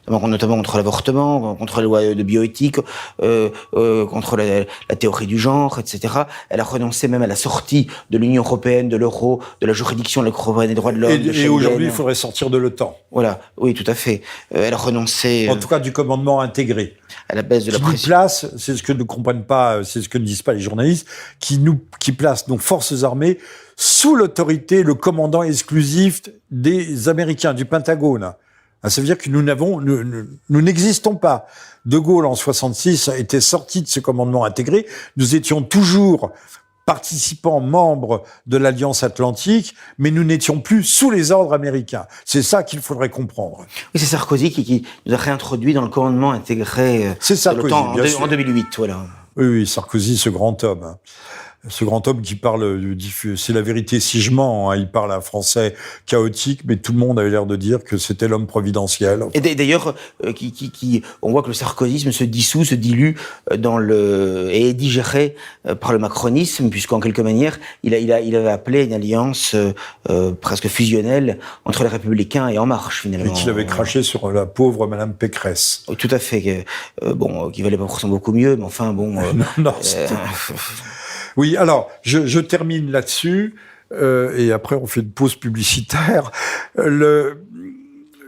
[SPEAKER 2] notamment contre l'avortement, contre les lois de bioéthique, contre la théorie du genre, etc. Elle a renoncé même à la sortie de l'Union européenne, de l'euro, de la juridiction de la Cour européenne des droits de l'homme.
[SPEAKER 1] Et aujourd'hui, il faudrait sortir de l'OTAN. commandant.
[SPEAKER 2] Voilà, oui, tout à fait. Elle a renoncé
[SPEAKER 1] En tout cas, du commandement intégré.
[SPEAKER 2] à la baisse de la
[SPEAKER 1] Qui
[SPEAKER 2] pression.
[SPEAKER 1] place, c'est ce que ne comprennent pas, c'est ce que ne disent pas les journalistes, qui place nos forces armées sous l'autorité, le commandant exclusif des Américains, du Pentagone. Ça veut dire que nous n'existons pas. De Gaulle, en 66, était sorti de ce commandement intégré. Nous étions toujours participants, membres de l'Alliance Atlantique, mais nous n'étions plus sous les ordres américains. C'est ça qu'il faudrait comprendre.
[SPEAKER 2] Oui, c'est Sarkozy qui nous a réintroduit dans le commandement intégré
[SPEAKER 1] C'est
[SPEAKER 2] de
[SPEAKER 1] Sarkozy,
[SPEAKER 2] l'OTAN
[SPEAKER 1] bien sûr.
[SPEAKER 2] en 2008, voilà.
[SPEAKER 1] Oui, Sarkozy, ce grand homme. Ce grand homme qui parle, c'est la vérité si je mens, hein, il parle un français chaotique, mais tout le monde avait l'air de dire que c'était l'homme providentiel.
[SPEAKER 2] Et d'ailleurs, on voit que le sarkozysme se dissout, se dilue et est digéré par le macronisme, puisqu'en quelque manière, il avait appelé une alliance presque fusionnelle entre les Républicains et En Marche, finalement.
[SPEAKER 1] Et qu'il avait craché sur la pauvre Madame Pécresse.
[SPEAKER 2] Tout à fait. Qui valait pas forcément beaucoup mieux, mais enfin, bon...
[SPEAKER 1] non, oui, alors, je termine là-dessus, et après on fait une pause publicitaire.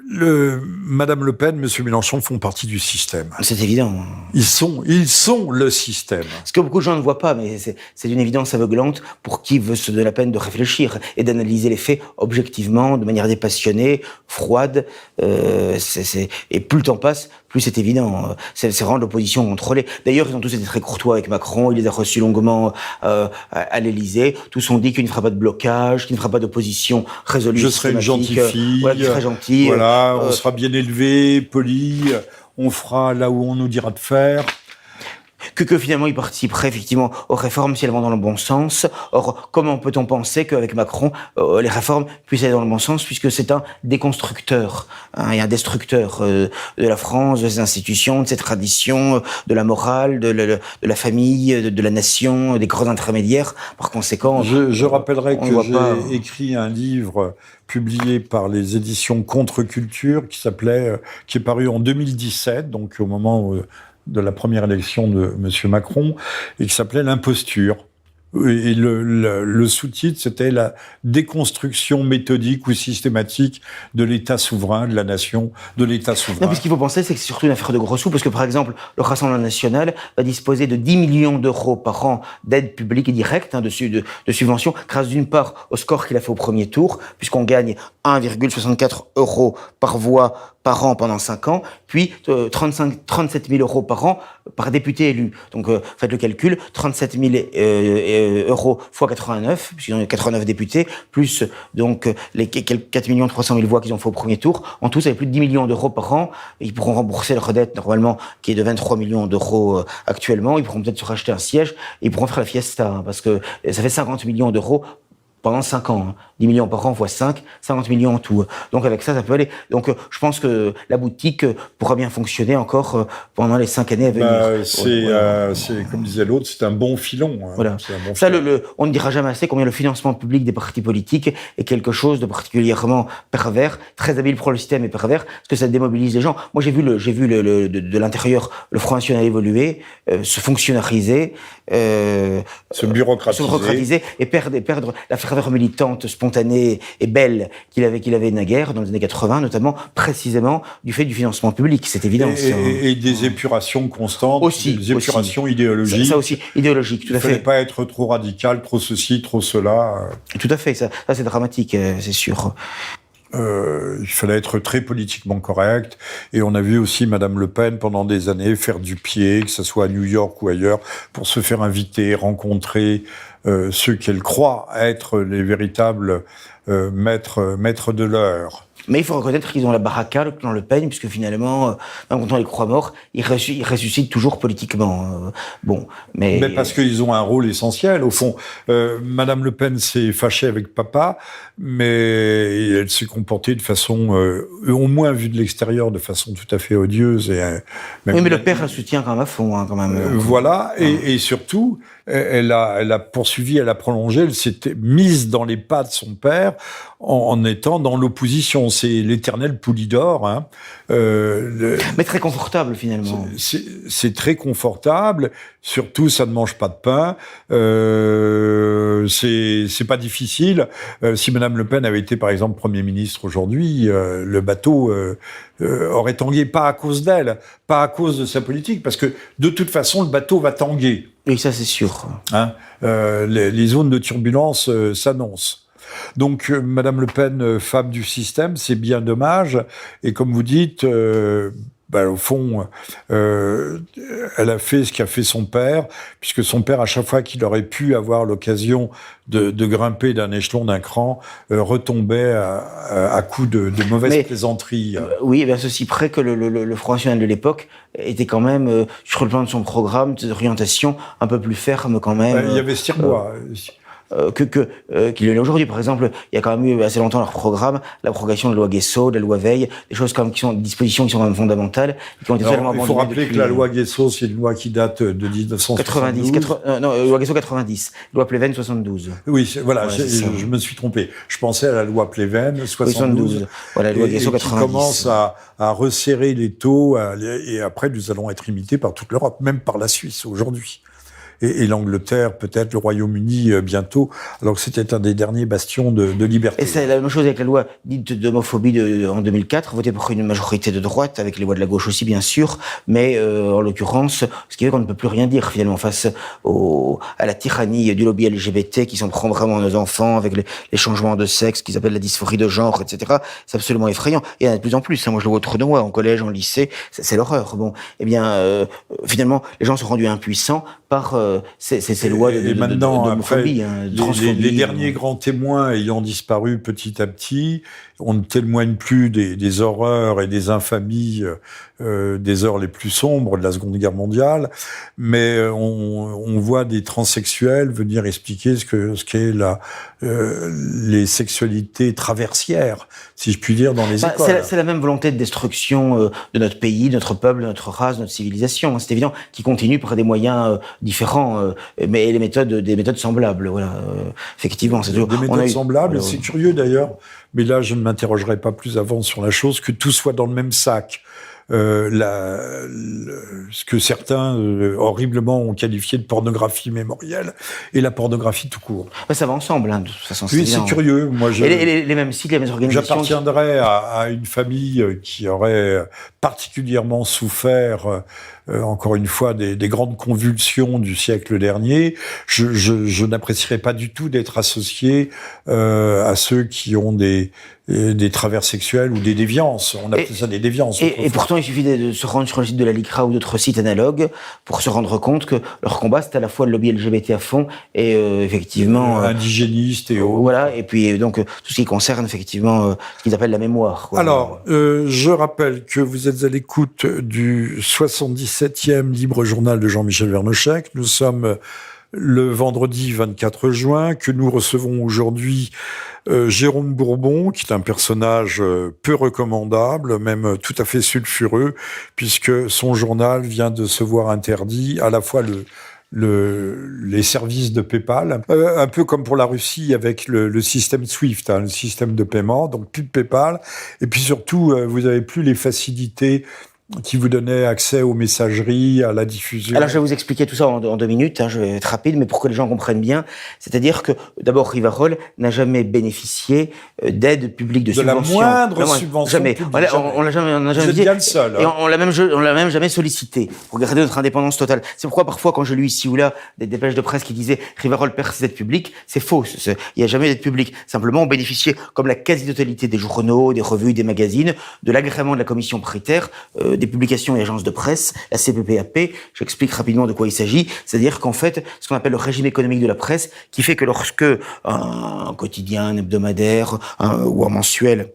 [SPEAKER 1] Madame Le Pen, Monsieur Mélenchon font partie du système.
[SPEAKER 2] C'est évident.
[SPEAKER 1] Ils sont le système.
[SPEAKER 2] Ce que beaucoup de gens ne voient pas, mais c'est une évidence aveuglante pour qui veut se donner la peine de réfléchir et d'analyser les faits objectivement, de manière dépassionnée, froide. Et plus le temps passe, plus c'est évident. C'est rendre l'opposition contrôlée. D'ailleurs, ils ont tous été très courtois avec Macron. Il les a reçus longuement à l'Élysée. Tous ont dit qu'il ne fera pas de blocage, qu'il ne fera pas d'opposition résolue.
[SPEAKER 1] Je serai une gentille fille.
[SPEAKER 2] Voilà, très gentille.
[SPEAKER 1] Voilà, on sera bien élevé, poli. On fera là où on nous dira de faire.
[SPEAKER 2] Que finalement il participerait effectivement aux réformes si elles vont dans le bon sens. Or, comment peut-on penser qu'avec Macron, les réformes puissent aller dans le bon sens, puisque c'est un déconstructeur et un destructeur de la France, de ses institutions, de ses traditions, de la morale, de la famille, de la nation, des grands intermédiaires. Par conséquent...
[SPEAKER 1] Je rappellerai que j'ai écrit un livre publié par les éditions Contre-Culture qui est paru en 2017, donc au moment de la première élection de M. Macron, et qui s'appelait L'imposture. Et le sous-titre, c'était la déconstruction méthodique ou systématique de l'État souverain, de la nation, de l'État souverain.
[SPEAKER 2] Non, puis ce qu'il faut penser, c'est que c'est surtout une affaire de gros sous, parce que par exemple, le Rassemblement national va disposer de 10 millions d'euros par an d'aide publique et directe, de subventions, grâce d'une part au score qu'il a fait au premier tour, puisqu'on gagne 1,64 € par voix par an pendant 5 ans, puis 37 000 € par an par député élu. Donc faites le calcul, 37 000 € fois 89, puisqu'ils ont 89 députés, plus donc les 4 300 000 voix qu'ils ont fait au premier tour. En tout, ça fait plus de 10 millions d'euros par an. Ils pourront rembourser leur dette normalement, qui est de 23 millions d'euros actuellement. Ils pourront peut-être se racheter un siège. Et ils pourront faire la fiesta, hein, parce que ça fait 50 millions d'euros pendant 5 ans. 10 millions par an fois 5, 50 millions en tout. Donc avec ça peut aller. Donc je pense que la boutique pourra bien fonctionner encore pendant les 5 années à venir.
[SPEAKER 1] C'est comme disait l'autre, c'est un bon filon. Hein.
[SPEAKER 2] Voilà.
[SPEAKER 1] Un bon
[SPEAKER 2] ça,
[SPEAKER 1] filon.
[SPEAKER 2] on ne dira jamais assez combien le financement public des partis politiques est quelque chose de particulièrement pervers, très habile pour le système et pervers, parce que ça démobilise les gens. Moi, j'ai vu de l'intérieur le Front National évoluer, se fonctionnariser,
[SPEAKER 1] se bureaucratiser
[SPEAKER 2] et perdre la ferveur militante spontanée et belle qu'il avait naguère dans les années 80, notamment précisément du fait du financement public, c'est évident.
[SPEAKER 1] Et des épurations constantes, des épurations idéologiques.
[SPEAKER 2] Ça aussi, idéologique, tout à fait.
[SPEAKER 1] Il ne fallait pas être trop radical, trop ceci, trop cela.
[SPEAKER 2] Tout à fait, ça c'est dramatique, c'est sûr.
[SPEAKER 1] Il fallait être très politiquement correct. Et on a vu aussi Madame Le Pen pendant des années faire du pied, que ce soit à New York ou ailleurs, pour se faire inviter, rencontrer ceux qu'elle croit être les véritables maîtres de l'heure.
[SPEAKER 2] Mais il faut reconnaître qu'ils ont la baraka, le clan Le Pen, puisque finalement, même quand on les croit morts, ils ressuscitent toujours politiquement. Mais
[SPEAKER 1] parce qu'ils ont un rôle essentiel. Au fond, Madame Le Pen s'est fâchée avec papa, mais elle s'est comportée de façon, au moins vue de l'extérieur, de façon tout à fait odieuse.
[SPEAKER 2] Oui, mais le père la soutient quand même à fond, quand même.
[SPEAKER 1] Voilà, et surtout, elle a poursuivi, elle a prolongé, elle s'était mise dans les pas de son père en étant dans l'opposition. C'est l'éternel Poulidor. Hein.
[SPEAKER 2] Mais très confortable, finalement.
[SPEAKER 1] C'est très confortable. Surtout, ça ne mange pas de pain. c'est pas difficile. Si Madame Le Pen avait été, par exemple, Premier ministre aujourd'hui, le bateau aurait tangué, pas à cause d'elle, pas à cause de sa politique, parce que de toute façon, le bateau va tanguer.
[SPEAKER 2] Oui, ça c'est sûr.
[SPEAKER 1] Hein, les zones de turbulence s'annoncent. Donc, Madame Le Pen, femme du système, c'est bien dommage. Et comme vous dites, au fond, elle a fait ce qu'a fait son père, puisque son père, à chaque fois qu'il aurait pu avoir l'occasion de grimper d'un échelon, d'un cran, retombait à coups de mauvaises plaisanteries.
[SPEAKER 2] Oui, bien ceci près que le Front National de l'époque était quand même, sur le plan de son programme, d'orientation, un peu plus ferme quand même.
[SPEAKER 1] Il y avait Stirbois.
[SPEAKER 2] Qu'il est aujourd'hui. Par exemple, il y a quand même eu assez longtemps leur programme, l'abrogation de la loi Guesso, de la loi Veil, des choses comme qui sont des dispositions qui sont quand même fondamentales, qui ont été totalement abandonnées.
[SPEAKER 1] Il faut rappeler que la loi Guesso, c'est une loi qui date de 1972.
[SPEAKER 2] Loi Guesso 90, loi Pleven 72.
[SPEAKER 1] Oui, voilà, je me suis trompé. Je pensais à la loi Pleven 72.
[SPEAKER 2] Voilà, la loi Guesso 90.
[SPEAKER 1] Qui commence à resserrer les taux, et après nous allons être imités par toute l'Europe, même par la Suisse aujourd'hui. Et l'Angleterre, peut-être le Royaume-Uni bientôt, alors que c'était un des derniers bastions de liberté.
[SPEAKER 2] Et c'est la même chose avec la loi dite d'homophobie en 2004, votée par une majorité de droite, avec les voix de la gauche aussi bien sûr, mais en l'occurrence, ce qui fait qu'on ne peut plus rien dire finalement face à la tyrannie du lobby LGBT qui s'en prend vraiment à nos enfants, avec les changements de sexe qu'ils appellent la dysphorie de genre, etc. C'est absolument effrayant. Et il y en a de plus en plus. Moi je le vois autour de moi, en collège, en lycée, c'est l'horreur. Bon, eh bien, finalement, les gens sont rendus impuissants par ces lois d'homophobie, de transphobie.
[SPEAKER 1] Les derniers grands témoins ayant disparu petit à petit, on ne témoigne plus des horreurs et des infamies des heures les plus sombres de la Seconde Guerre mondiale, mais on voit des transsexuels venir expliquer ce qu'est les sexualités traversières, si je puis dire, dans les écoles.
[SPEAKER 2] C'est la même volonté de destruction de notre pays, de notre peuple, de notre race, de notre civilisation. C'est évident, qui continue par des moyens différents, mais des méthodes semblables. Voilà, effectivement, c'est toujours.
[SPEAKER 1] Des méthodes semblables. C'est curieux d'ailleurs, mais là je ne m'interrogerai pas plus avant sur la chose, que tout soit dans le même sac. Ce que certains horriblement ont qualifié de pornographie mémorielle et la pornographie tout court.
[SPEAKER 2] Ça va ensemble, de toute façon.
[SPEAKER 1] Oui, c'est curieux. Moi,
[SPEAKER 2] et les mêmes sites, les mêmes organisations.
[SPEAKER 1] J'appartiendrais à une famille qui aurait particulièrement souffert, encore une fois, des grandes convulsions du siècle dernier. Je n'apprécierais pas du tout d'être associé à ceux qui ont des travers sexuels ou des déviances. On appelle ça des déviances.
[SPEAKER 2] Et pourtant, il suffit de se rendre sur le site de la LICRA ou d'autres sites analogues pour se rendre compte que leur combat, c'est à la fois le lobby LGBT à fond et effectivement...
[SPEAKER 1] indigéniste et autres.
[SPEAKER 2] Voilà, et puis donc tout ce qui concerne effectivement ce qu'ils appellent la mémoire. Quoi.
[SPEAKER 1] Alors, je rappelle que vous êtes à l'écoute du 77e Libre Journal de Jean-Michel Vernochet. Nous sommes le vendredi 24 juin, que nous recevons aujourd'hui Jérôme Bourbon, qui est un personnage peu recommandable, même tout à fait sulfureux, puisque son journal vient de se voir interdit à la fois les services de PayPal, un peu comme pour la Russie avec le système SWIFT, le système de paiement, donc plus de PayPal, et puis surtout, vous avez plus les facilités qui vous donnait accès aux messageries, à la diffusion.
[SPEAKER 2] Alors je vais vous expliquer tout ça en 2 minutes, je vais être rapide, mais pour que les gens comprennent bien, c'est-à-dire que d'abord Rivarol n'a jamais bénéficié d'aide publique de subvention.
[SPEAKER 1] De la moindre subvention.
[SPEAKER 2] Jamais.
[SPEAKER 1] Publique,
[SPEAKER 2] on l'a jamais
[SPEAKER 1] Vous êtes bien le seul.
[SPEAKER 2] Et on l'a même jamais sollicité pour garder notre indépendance totale. C'est pourquoi parfois quand je lis ici ou là des dépêches de presse qui disaient Rivarol perd ses aides publiques, c'est faux. Il n'y a jamais d'aide publique. Simplement on bénéficiait, comme la quasi-totalité des journaux, des revues, des magazines, de l'agrément de la commission paritaire, des publications et agences de presse, la CPPAP. J'explique rapidement de quoi il s'agit. C'est-à-dire qu'en fait, ce qu'on appelle le régime économique de la presse, qui fait que lorsque un quotidien, un hebdomadaire ou un mensuel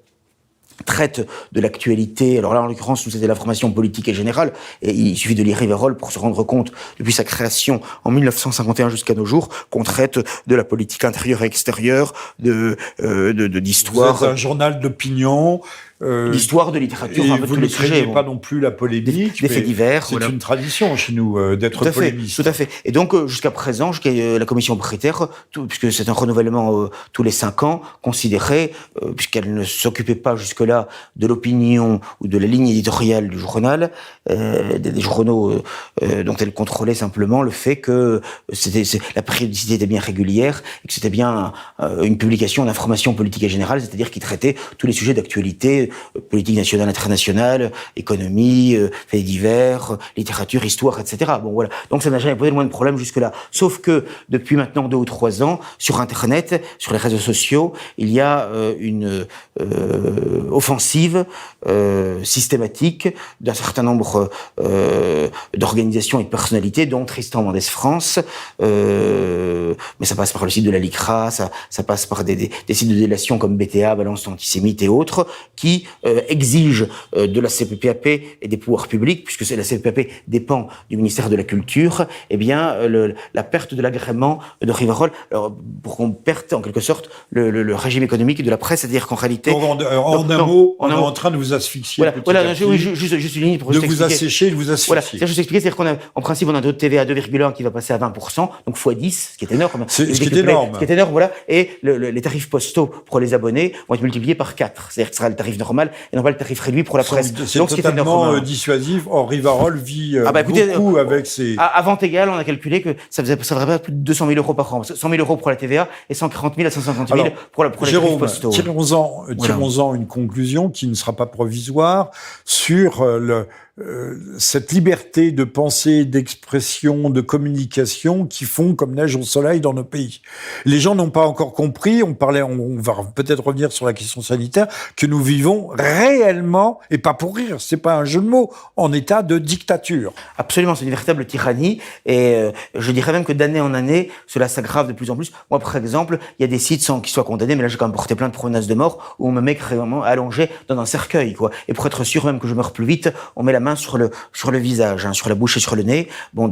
[SPEAKER 2] traite de l'actualité, alors là en l'occurrence nous c'était l'information politique et générale, et il suffit de lire Rivarol pour se rendre compte depuis sa création en 1951 jusqu'à nos jours qu'on traite de la politique intérieure et extérieure, d'histoire.
[SPEAKER 1] Vous êtes un journal d'opinion
[SPEAKER 2] l'histoire de littérature,
[SPEAKER 1] et
[SPEAKER 2] un peu
[SPEAKER 1] vous
[SPEAKER 2] tous
[SPEAKER 1] ne
[SPEAKER 2] les sujets.
[SPEAKER 1] craignez pas non plus la polémique.
[SPEAKER 2] Des faits divers.
[SPEAKER 1] C'est une tradition chez nous d'être polémiste.
[SPEAKER 2] Tout à fait. Et donc, jusqu'à présent, la commission paritaire, puisque c'est un renouvellement tous les 5 ans, considérait, puisqu'elle ne s'occupait pas jusque-là de l'opinion ou de la ligne éditoriale du journal, des journaux dont elle contrôlait simplement le fait que la périodicité était bien régulière et que c'était bien une publication d'information politique et générale, c'est-à-dire qui traitait tous les sujets d'actualité, politique nationale, internationale, économie, faits divers, littérature, histoire, etc. Bon, voilà. Donc ça n'a jamais posé le moins de problème jusque-là. Sauf que depuis maintenant 2 ou 3 ans, sur Internet, sur les réseaux sociaux, il y a une offensive systématique d'un certain nombre d'organisations et de personnalités, dont Tristan Mendès France, mais ça passe par le site de la LICRA, ça passe par des sites de délation comme BTA, Balance Antisémite et autres, qui exigent de la CPPAP et des pouvoirs publics, puisque la CPPAP dépend du ministère de la Culture, eh bien la perte de l'agrément de Rivarol, pour qu'on perde en quelque sorte le régime économique de la presse, c'est-à-dire qu'en réalité...
[SPEAKER 1] En un mot, on est en train de vous asphyxier.
[SPEAKER 2] Voilà, juste une ligne pour
[SPEAKER 1] de
[SPEAKER 2] vous
[SPEAKER 1] vous assécher, de vous asphyxier.
[SPEAKER 2] Voilà, c'est juste expliquer, c'est-à-dire en principe, on a un taux de TVA à 2,1 qui va passer à 20%, donc x10, ce qui est énorme.
[SPEAKER 1] Ce qui est énorme.
[SPEAKER 2] Ce qui est énorme, voilà. Et les tarifs postaux pour les abonnés vont être multipliés par 4. C'est-à-dire que ce sera le tarif normal et non pas le tarif réduit pour la presse.
[SPEAKER 1] C'est donc, totalement dissuasif. Or, Rivarol vit beaucoup avec ses...
[SPEAKER 2] À vente égale, on a calculé que ça vaudrait plus de 200 000 euros par an. 100 000 euros pour la TVA et 140 000 à 150 000 pour les tarifs postaux.
[SPEAKER 1] Tirons-en une conclusion qui ne sera pas provisoire sur cette liberté de pensée, d'expression, de communication qui fond comme neige au soleil dans nos pays. Les gens n'ont pas encore compris, on va peut-être revenir sur la question sanitaire, que nous vivons réellement, et pas pour rire, c'est pas un jeu de mots, en état de dictature.
[SPEAKER 2] Absolument, c'est une véritable tyrannie, et je dirais même que d'année en année, cela s'aggrave de plus en plus. Moi, par exemple, il y a des sites sans qu'ils soient condamnés, mais là j'ai quand même porté plainte pour menace de mort, où on me met carrément allongé dans un cercueil, quoi. Et pour être sûr même que je meurs plus vite, on met la main sur le visage, sur la bouche et sur le nez. Bon,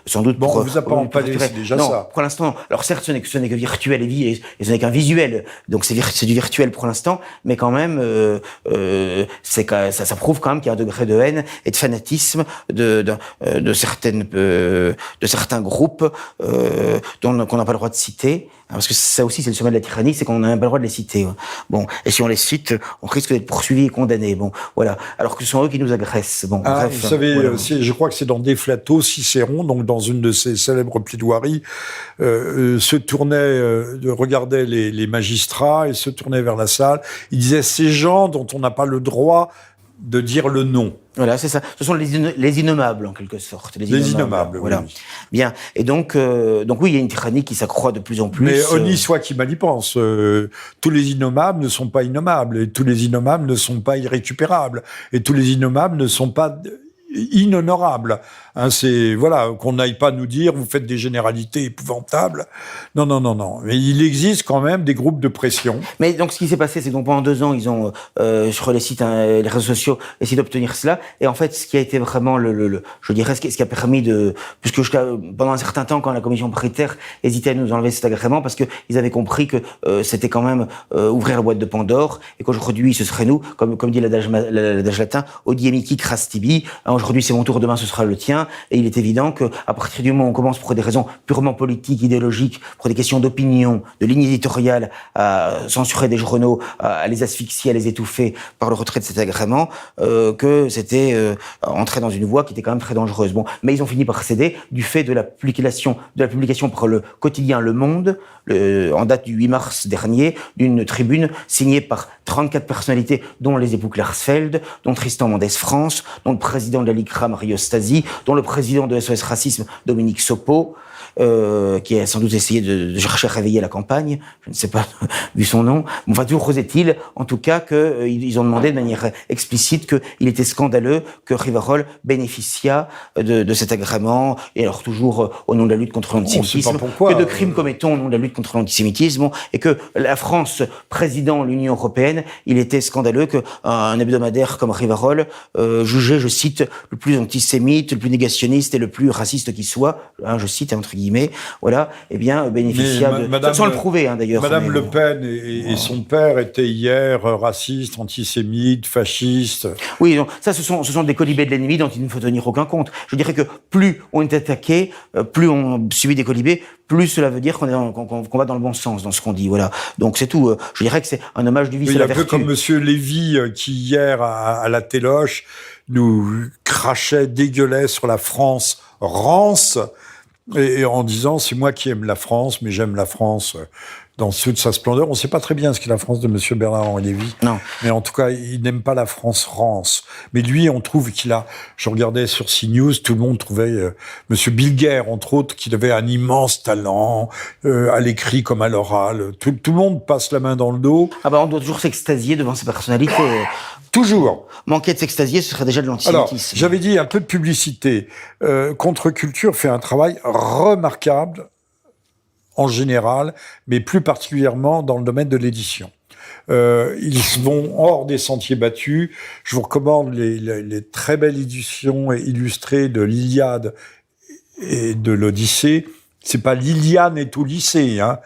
[SPEAKER 2] sans doute.
[SPEAKER 1] Bon, on vous a pas empalé, c'est déjà
[SPEAKER 2] non,
[SPEAKER 1] ça.
[SPEAKER 2] Pour l'instant, alors certes, ce n'est que virtuel et ce n'est qu'un visuel. Donc c'est du virtuel pour l'instant, mais quand même, ça prouve quand même qu'il y a un degré de haine et de fanatisme de certains groupes qu'on n'a pas le droit de citer. Parce que ça aussi, c'est le sommet de la tyrannie, c'est qu'on n'a même pas le droit de les citer. Bon, et si on les cite, on risque d'être poursuivi et condamné. Bon, voilà. Alors que ce sont eux qui nous agressent. Bon, bref.
[SPEAKER 1] Vous savez,
[SPEAKER 2] voilà.
[SPEAKER 1] je crois que c'est dans Des Flateaux, Cicéron, donc dans une de ses célèbres plaidoiries, regardait les magistrats et se tournait vers la salle. Il disait, ces gens dont on n'a pas le droit de dire le nom.
[SPEAKER 2] Voilà, c'est ça. Ce sont les innommables, en quelque sorte.
[SPEAKER 1] Les innommables,
[SPEAKER 2] voilà.
[SPEAKER 1] Oui.
[SPEAKER 2] Bien. Et donc oui, il y a une tyrannie qui s'accroît de plus en plus.
[SPEAKER 1] Mais honni soit qui mal y pense. Tous les innommables ne sont pas innommables. Et tous les innommables ne sont pas irrécupérables. Et tous les innommables ne sont pas inhonorable. C'est qu'on n'aille pas nous dire vous faites des généralités épouvantables. Non. Mais il existe quand même des groupes de pression.
[SPEAKER 2] Mais donc ce qui s'est passé, c'est que pendant 2 ans, ils ont sur les sites, les réseaux sociaux, essayé d'obtenir cela. Et en fait, ce qui a été vraiment je dirais, ce qui a permis puisque pendant un certain temps, quand la commission paritaire hésitait à nous enlever cet agrément, parce que ils avaient compris que c'était quand même ouvrir la boîte de Pandore, et qu'aujourd'hui, ce serait nous, comme dit l'adage latin, odiemici cras tibi. Aujourd'hui, c'est mon tour, demain, ce sera le tien. Et il est évident que, à partir du moment où on commence pour des raisons purement politiques, idéologiques, pour des questions d'opinion, de ligne éditoriale, à censurer des journaux, à les asphyxier, à les étouffer par le retrait de cet agrément, que c'était entrer dans une voie qui était quand même très dangereuse. Bon, mais ils ont fini par céder du fait de la publication par le quotidien Le Monde, en date du 8 mars dernier, d'une tribune signée par 34 personnalités, dont les époux Klarsfeld, dont Tristan Mendès France, dont le président de la LICRA, Mario Stasi, dont le président de SOS Racisme, Dominique Sopo, qui a sans doute essayé de chercher à réveiller la campagne, je ne sais pas, vu son nom. Enfin, toujours est-il, en tout cas, qu'ils ont demandé de manière explicite qu'il était scandaleux que Rivarol bénéficia de cet agrément, et alors toujours au nom de la lutte contre l'antisémitisme, que de crimes commettons au nom de la lutte contre l'antisémitisme, et que la France, président de l'Union européenne, il était scandaleux qu'un hebdomadaire comme Rivarol jugeait, je cite, le plus antisémite, le plus négationniste et le plus raciste qui soit, je cite, entre guillemets, guillemets, voilà, eh bien, bénéficia sans le prouver, hein, d'ailleurs.
[SPEAKER 1] Madame Le Pen et son père étaient hier racistes, antisémites, fascistes.
[SPEAKER 2] Oui, donc, ça, ce sont des colibés de l'ennemi dont il ne faut tenir aucun compte. Je dirais que plus on est attaqué, plus on subit des colibés, plus cela veut dire qu'on va dans le bon sens dans ce qu'on dit, voilà. Donc c'est tout. Je dirais que c'est un hommage du vice à la vertu.
[SPEAKER 1] Un peu comme Monsieur Lévy qui hier à la Téloche nous crachait, dégueulait sur la France rance, et en disant c'est moi qui aime la France, mais j'aime la France dans toute sa splendeur. On ne sait pas très bien ce qu'est la France de Monsieur Bernard-Henri Lévy.
[SPEAKER 2] Non.
[SPEAKER 1] Mais en tout cas, il n'aime pas la France rance. Mais lui, on trouve qu'il a, je regardais sur CNews, tout le monde trouvait Monsieur Bilger, entre autres, qu'il avait un immense talent, à l'écrit comme à l'oral. Tout le monde passe la main dans le dos.
[SPEAKER 2] Ah bah, on doit toujours s'extasier devant ses personnalités.
[SPEAKER 1] Toujours.
[SPEAKER 2] Manquer de s'extasier, ce serait déjà de l'antisémitisme.
[SPEAKER 1] Alors, j'avais dit un peu de publicité. Contre-culture fait un travail remarquable en général, mais plus particulièrement dans le domaine de l'édition. Ils vont hors des sentiers battus. Je vous recommande les très belles éditions illustrées de l'Iliade et de l'Odyssée. C'est pas l'Iliade et tout lycée, hein.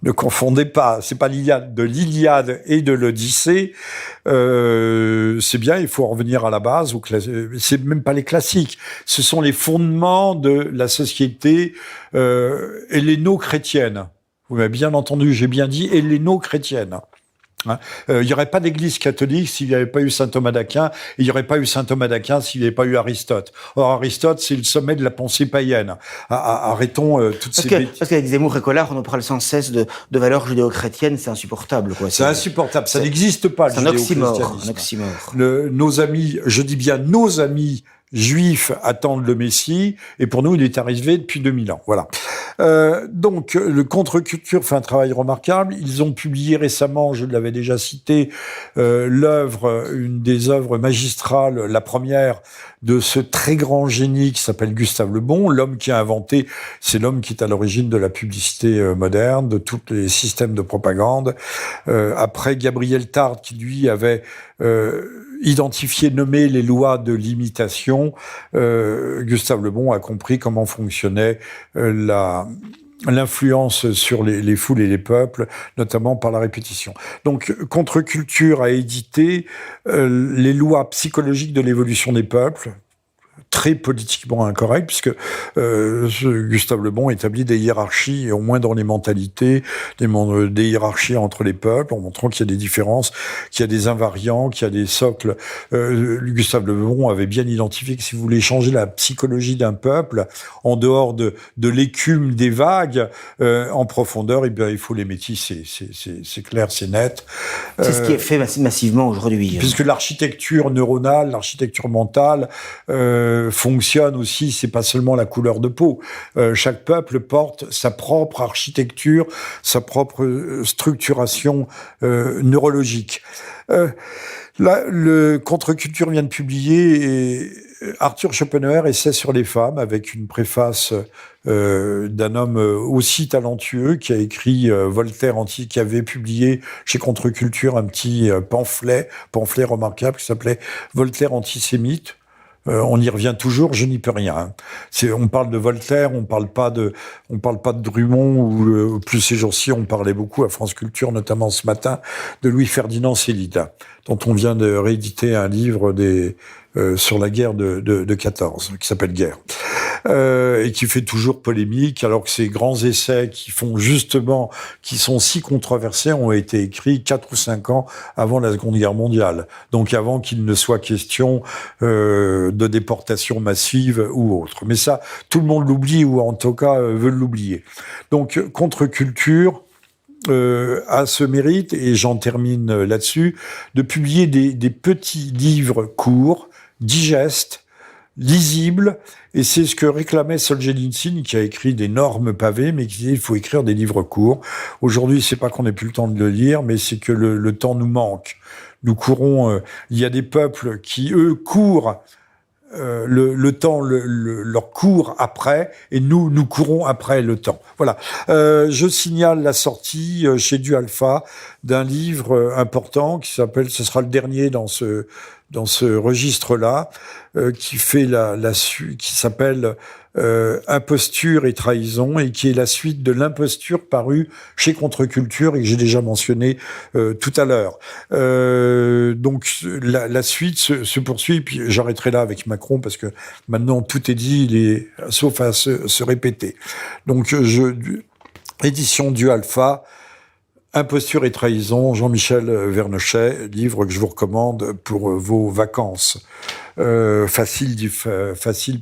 [SPEAKER 1] Ne confondez pas, c'est pas l'Iliade, de l'Iliade et de l'Odyssée. C'est bien, il faut revenir à la base. C'est même pas les classiques, ce sont les fondements de la société helléno-chrétienne. Vous m'avez bien entendu, j'ai bien dit helléno-chrétienne. Il n'y aurait pas d'église catholique s'il n'y avait pas eu saint Thomas d'Aquin, et il n'y aurait pas eu saint Thomas d'Aquin s'il n'y avait pas eu Aristote. Or, Aristote, c'est le sommet de la pensée païenne. Arrêtons toutes ces bêtises. Parce
[SPEAKER 2] qu'avec Zemmour et Collard, on nous parle sans cesse de valeurs judéo-chrétiennes, c'est insupportable, quoi.
[SPEAKER 1] C'est insupportable, ça n'existe pas, le judéo-christianisme.
[SPEAKER 2] C'est un oxymore.
[SPEAKER 1] Nos amis, je dis bien nos amis juifs attendent le Messie, et pour nous, il est arrivé depuis 2000 ans. Voilà. Donc, le Contre-culture fait un travail remarquable. Ils ont publié récemment, je l'avais déjà cité, une des œuvres magistrales, la première de ce très grand génie qui s'appelle Gustave Le Bon, l'homme qui a inventé, c'est l'homme qui est à l'origine de la publicité moderne, de tous les systèmes de propagande. Après Gabriel Tarde, qui lui avait identifié, nommé les lois de l'imitation, Gustave Le Bon a compris comment fonctionnait l'influence sur les foules et les peuples, notamment par la répétition. Donc, Contre-culture a édité les lois psychologiques de l'évolution des peuples, très politiquement incorrect, puisque Gustave Le Bon établit des hiérarchies, au moins dans les mentalités, des hiérarchies entre les peuples, en montrant qu'il y a des différences, qu'il y a des invariants, qu'il y a des socles. Gustave Le Bon avait bien identifié que si vous voulez changer la psychologie d'un peuple, en dehors de l'écume des vagues, en profondeur, eh bien, il faut les métisser. C'est clair, c'est net.
[SPEAKER 2] C'est ce qui est fait massivement aujourd'hui.
[SPEAKER 1] Puisque l'architecture neuronale, l'architecture mentale, fonctionne aussi, c'est pas seulement la couleur de peau. Chaque peuple porte sa propre architecture, sa propre structuration neurologique. Là, le Contre-culture vient de publier Arthur Schopenhauer, Essai sur les femmes, avec une préface d'un homme aussi talentueux qui a écrit Voltaire qui avait publié chez Contre-culture un petit pamphlet remarquable qui s'appelait Voltaire antisémite. On y revient toujours, je n'y peux rien. On parle de Voltaire, on parle pas de Drummond, ou plus ces jours-ci, on parlait beaucoup à France Culture, notamment ce matin, de Louis-Ferdinand Célida, dont on vient de rééditer un livre sur la guerre de 14, qui s'appelle Guerre. Et qui fait toujours polémique, alors que ces grands essais qui sont si controversés, ont été écrits 4 ou 5 ans avant la Seconde Guerre mondiale. Donc avant qu'il ne soit question de déportation massive ou autre. Mais ça, tout le monde l'oublie, ou en tout cas veut l'oublier. Donc, Contre-culture a ce mérite, et j'en termine là-dessus, de publier des petits livres courts, digestes, lisible, et c'est ce que réclamait Solzhenitsyn, qui a écrit d'énormes pavés, mais qui disait il faut écrire des livres courts. Aujourd'hui, c'est pas qu'on n'ait plus le temps de le lire, mais c'est que le temps nous manque. Nous courons. Il y a des peuples qui, eux, courent. Le temps leur court après, et nous courons après le temps. Voilà. Je signale la sortie chez Du Alpha d'un livre important qui s'appelle, ce sera le dernier dans dans ce registre-là, qui s'appelle Imposture et trahison, et qui est la suite de L'imposture paru chez Contre-Culture et que j'ai déjà mentionné tout à l'heure. Donc la suite se poursuit, puis j'arrêterai là avec Macron parce que maintenant tout est dit, sauf à se répéter. Donc édition du Alpha, Imposture et trahison, Jean-Michel Vernochet, livre que je vous recommande pour vos vacances. Facile,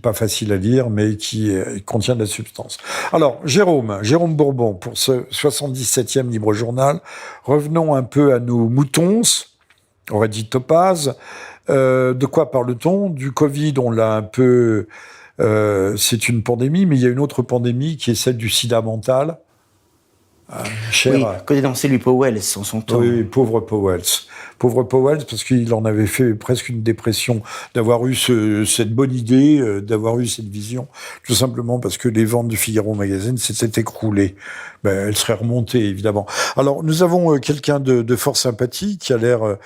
[SPEAKER 1] pas facile à lire, mais qui contient de la substance. Alors, Jérôme Bourbon, pour ce 77e Libre Journal, revenons un peu à nos moutons, on aurait dit topaz. De quoi parle-t-on? Du Covid, on l'a un peu... c'est une pandémie, mais il y a une autre pandémie qui est celle du sida mental.
[SPEAKER 2] Oui, que dénonçait lui Powell en son temps.
[SPEAKER 1] Oui, pauvre Powell. Pauvre Powell, parce qu'il en avait fait presque une dépression d'avoir eu cette bonne idée, d'avoir eu cette vision, tout simplement parce que les ventes du Figaro Magazine s'étaient écroulées. Ben, elles seraient remontées, évidemment. Alors, nous avons quelqu'un de fort sympathique qui a l'air,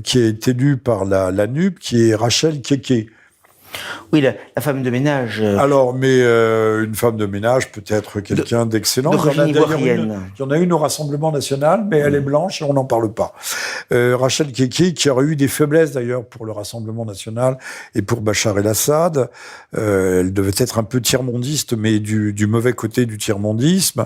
[SPEAKER 1] qui est élu par la NUP, qui est Rachel Keke.
[SPEAKER 2] Oui, la femme de ménage.
[SPEAKER 1] Alors, mais une femme de ménage peut être quelqu'un d'excellent. Il y en a une au Rassemblement National, mais elle est blanche et on n'en parle pas. Rachel Keke, qui aurait eu des faiblesses d'ailleurs pour le Rassemblement National et pour Bachar el-Assad. Elle devait être un peu tiers-mondiste, mais du mauvais côté du tiers-mondisme.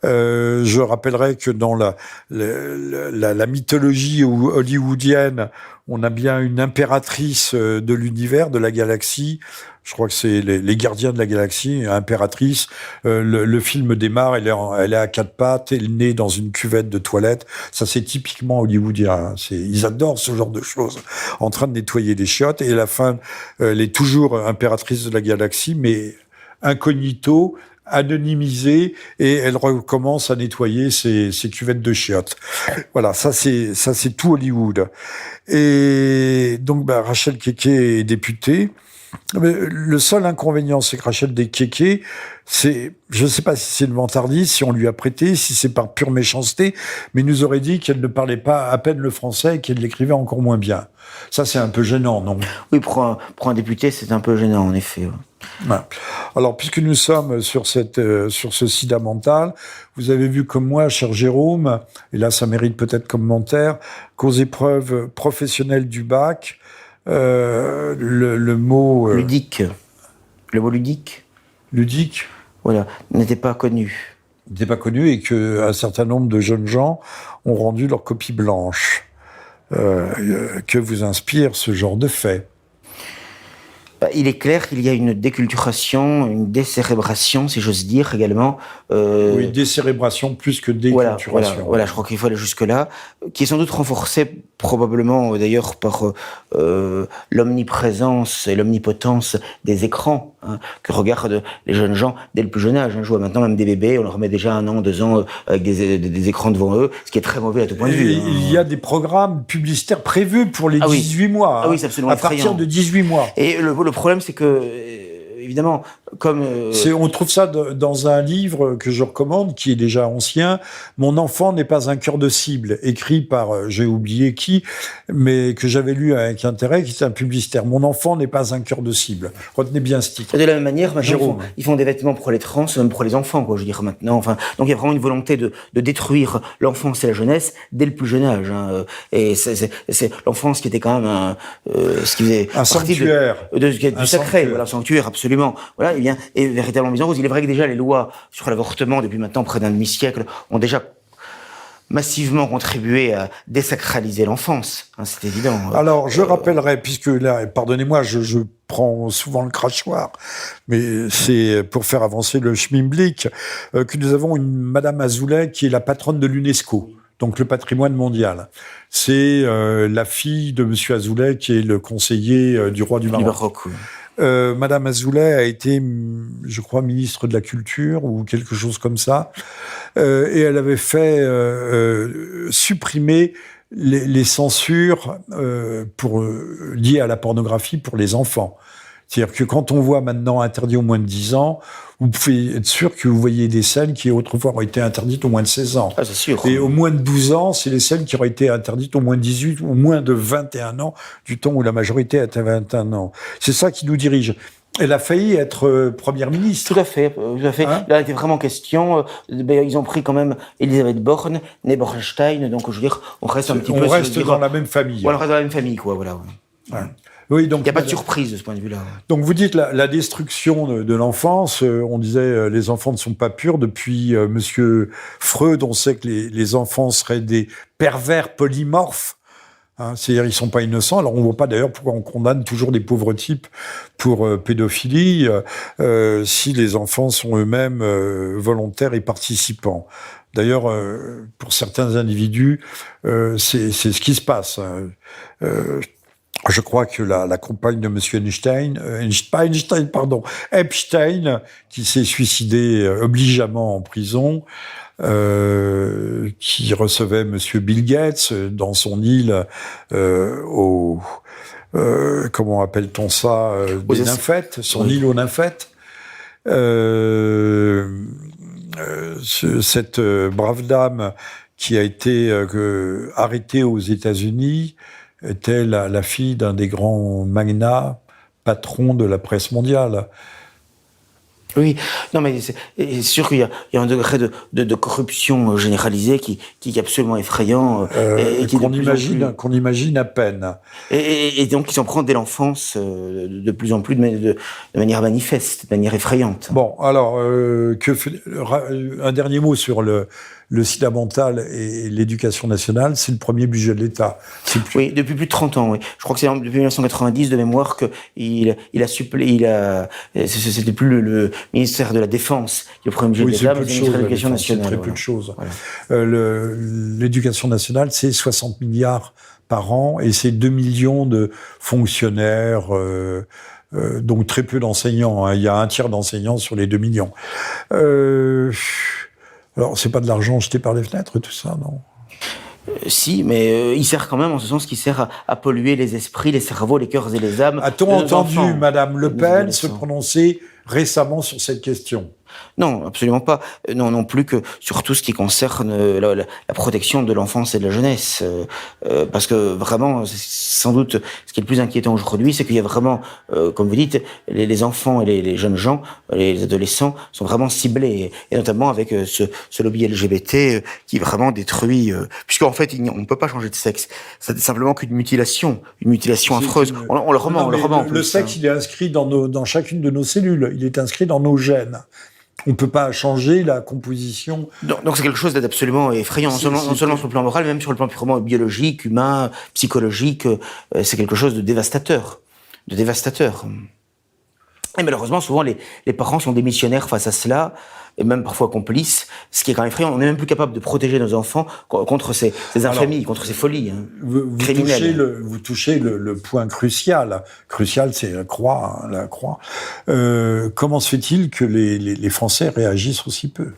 [SPEAKER 1] Je rappellerai que dans la mythologie hollywoodienne, on a bien une impératrice de l'univers, de la galaxie. Je crois que c'est les gardiens de la galaxie, impératrice. Le film démarre, elle est à quatre pattes, elle est née dans une cuvette de toilette. Ça, c'est typiquement hollywoodien. Ils adorent ce genre de choses. En train de nettoyer des chiottes. Et à la fin, elle est toujours impératrice de la galaxie, mais incognito, anonymisée, et elle recommence à nettoyer ses cuvettes de chiottes. Voilà, ça c'est tout Hollywood. Et donc, Rachel Keke est députée. Mais le seul inconvénient, c'est que Rachel Keke, je ne sais pas si c'est une vantardise, si on lui a prêté, si c'est par pure méchanceté, mais il nous aurait dit qu'elle ne parlait pas à peine le français et qu'elle l'écrivait encore moins bien. Ça, c'est un peu gênant, non?
[SPEAKER 2] Oui, pour un député, c'est un peu gênant, en effet.
[SPEAKER 1] Ouais. Alors, puisque nous sommes sur ce sida mental, vous avez vu comme moi, cher Jérôme, et là, ça mérite peut-être commentaire, qu'aux épreuves professionnelles du bac, le mot...
[SPEAKER 2] ludique. Le mot ludique.
[SPEAKER 1] Ludique.
[SPEAKER 2] Voilà, n'était pas connu.
[SPEAKER 1] N'était pas connu et qu'un certain nombre de jeunes gens ont rendu leur copie blanche. Que vous inspire ce genre de fait?
[SPEAKER 2] Il est clair qu'il y a une déculturation, une décérébration, si j'ose dire, également.
[SPEAKER 1] Oui, décérébration plus que déculturation.
[SPEAKER 2] Voilà, je crois qu'il faut aller jusque-là, qui est sans doute renforcée, probablement d'ailleurs, par l'omniprésence et l'omnipotence des écrans que regardent les jeunes gens dès le plus jeune âge. Je vois maintenant même des bébés, on leur met déjà 1 an, 2 ans avec des écrans devant eux, ce qui est très mauvais à tout point de vue.
[SPEAKER 1] Il y a des programmes publicitaires prévus pour les 18 mois.
[SPEAKER 2] Ah oui, c'est absolument
[SPEAKER 1] effrayant. À partir de 18 mois.
[SPEAKER 2] Et le problème, c'est que, évidemment, comme...
[SPEAKER 1] On trouve ça dans un livre que je recommande, qui est déjà ancien, Mon enfant n'est pas un cœur de cible, écrit par, j'ai oublié qui, mais que j'avais lu avec intérêt, qui est un publicitaire. Mon enfant n'est pas un cœur de cible. Retenez bien ce titre.
[SPEAKER 2] De la même manière, maintenant, ils font des vêtements pour les trans, même pour les enfants, quoi, je veux dire, maintenant. Enfin, donc il y a vraiment une volonté de détruire l'enfance et la jeunesse dès le plus jeune âge. Et c'est l'enfance qui était quand même ce qui faisait
[SPEAKER 1] un sanctuaire.
[SPEAKER 2] Du sacré, voilà, sanctuaire, absolument. Voilà, et véritablement bien rose. Il est vrai que déjà les lois sur l'avortement depuis maintenant près d'un demi-siècle ont déjà massivement contribué à désacraliser l'enfance, c'est évident.
[SPEAKER 1] Alors, je rappellerai, puisque là, pardonnez-moi, je prends souvent le crachoir, mais c'est pour faire avancer le schmilblick, que nous avons une Madame Azoulay qui est la patronne de l'UNESCO, donc le patrimoine mondial. C'est la fille de Monsieur Azoulay qui est le conseiller du roi du Maroc. Madame Azoulay a été, je crois, ministre de la Culture ou quelque chose comme ça, et elle avait fait supprimer les censures liées à la pornographie pour les enfants. C'est-à-dire que quand on voit maintenant interdit au moins de 10 ans, vous pouvez être sûr que vous voyez des scènes qui autrefois auraient été interdites au moins de 16 ans.
[SPEAKER 2] Ah, c'est sûr.
[SPEAKER 1] Et au moins de 12 ans, c'est les scènes qui auraient été interdites au moins de 18 ou moins de 21 ans, du temps où la majorité était à 21 ans. C'est ça qui nous dirige. Elle a failli être première ministre.
[SPEAKER 2] Tout à fait, tout à fait.
[SPEAKER 1] Hein?
[SPEAKER 2] Là, il était vraiment question. Ils ont pris quand même Elisabeth Borne, née Bornstein, donc je veux dire, on reste un petit peu.
[SPEAKER 1] On reste dans la même famille.
[SPEAKER 2] On reste dans la même famille, quoi, voilà.
[SPEAKER 1] Ouais. Oui, donc
[SPEAKER 2] il n'y a pas de surprise de ce point de vue-là.
[SPEAKER 1] Donc vous dites la destruction de l'enfance. On disait les enfants ne sont pas purs. Depuis Monsieur Freud, on sait que les enfants seraient des pervers polymorphes. Hein, c'est-à-dire ils sont pas innocents. Alors on voit pas d'ailleurs pourquoi on condamne toujours des pauvres types pour pédophilie si les enfants sont eux-mêmes volontaires et participants. D'ailleurs, pour certains individus, c'est ce qui se passe. Je crois que la compagne de Monsieur Epstein, qui s'est suicidé obligeamment en prison, qui recevait Monsieur Bill Gates dans son île comment appelle-t-on ça, des nymphètes, son île aux nymphètes. Cette brave dame qui a été arrêtée aux États-Unis était la fille d'un des grands magnats, patrons de la presse mondiale.
[SPEAKER 2] Oui, non, mais c'est sûr qu'il y a un degré de corruption généralisée qui est absolument effrayant.
[SPEAKER 1] Et qu'on imagine à peine.
[SPEAKER 2] Et donc, ils s'en prennent dès l'enfance de plus en plus de manière manifeste, de manière effrayante.
[SPEAKER 1] Bon, alors, un dernier mot sur le sida mental et l'éducation nationale, c'est le premier budget de l'État.
[SPEAKER 2] Oui, depuis plus de 30 ans, oui. Je crois que c'est depuis 1990 de mémoire que c'était plus le ministère de la Défense qui est le premier budget de l'État, mais c'est le ministère de l'Éducation nationale.
[SPEAKER 1] C'est très peu de choses. Voilà. L'éducation nationale, c'est 60 milliards par an et c'est 2 millions de fonctionnaires, donc très peu d'enseignants. Hein. Il y a un tiers d'enseignants sur les 2 millions. Alors, c'est pas de l'argent jeté par les fenêtres, tout ça, non?
[SPEAKER 2] Si, mais il sert quand même en ce sens qu'il sert à polluer les esprits, les cerveaux, les cœurs et les âmes.
[SPEAKER 1] A-t-on entendu Madame Le Pen se prononcer récemment sur cette question?
[SPEAKER 2] Non, absolument pas. Non plus que sur tout ce qui concerne la protection de l'enfance et de la jeunesse. Parce que vraiment, sans doute, ce qui est le plus inquiétant aujourd'hui, c'est qu'il y a vraiment, comme vous dites, les enfants et les jeunes gens, les adolescents, sont vraiment ciblés. Et notamment avec ce lobby LGBT qui vraiment détruit... puisqu'en fait, on ne peut pas changer de sexe. C'est simplement qu'une mutilation affreuse. On le remet,
[SPEAKER 1] le sexe, il est inscrit dans chacune de nos cellules. Il est inscrit dans nos gènes. On ne peut pas changer la composition.
[SPEAKER 2] Donc c'est quelque chose d'absolument effrayant, non seulement sur le plan moral, mais même sur le plan purement biologique, humain, psychologique. C'est quelque chose de dévastateur. Et malheureusement, souvent, les parents sont démissionnaires face à cela, et même parfois complices, ce qui est quand même effrayant. On n'est même plus capable de protéger nos enfants contre ces infamies, contre ces folies criminelles.
[SPEAKER 1] Vous touchez le point crucial. Crucial, c'est la croix. Comment se fait-il que les Français réagissent aussi peu?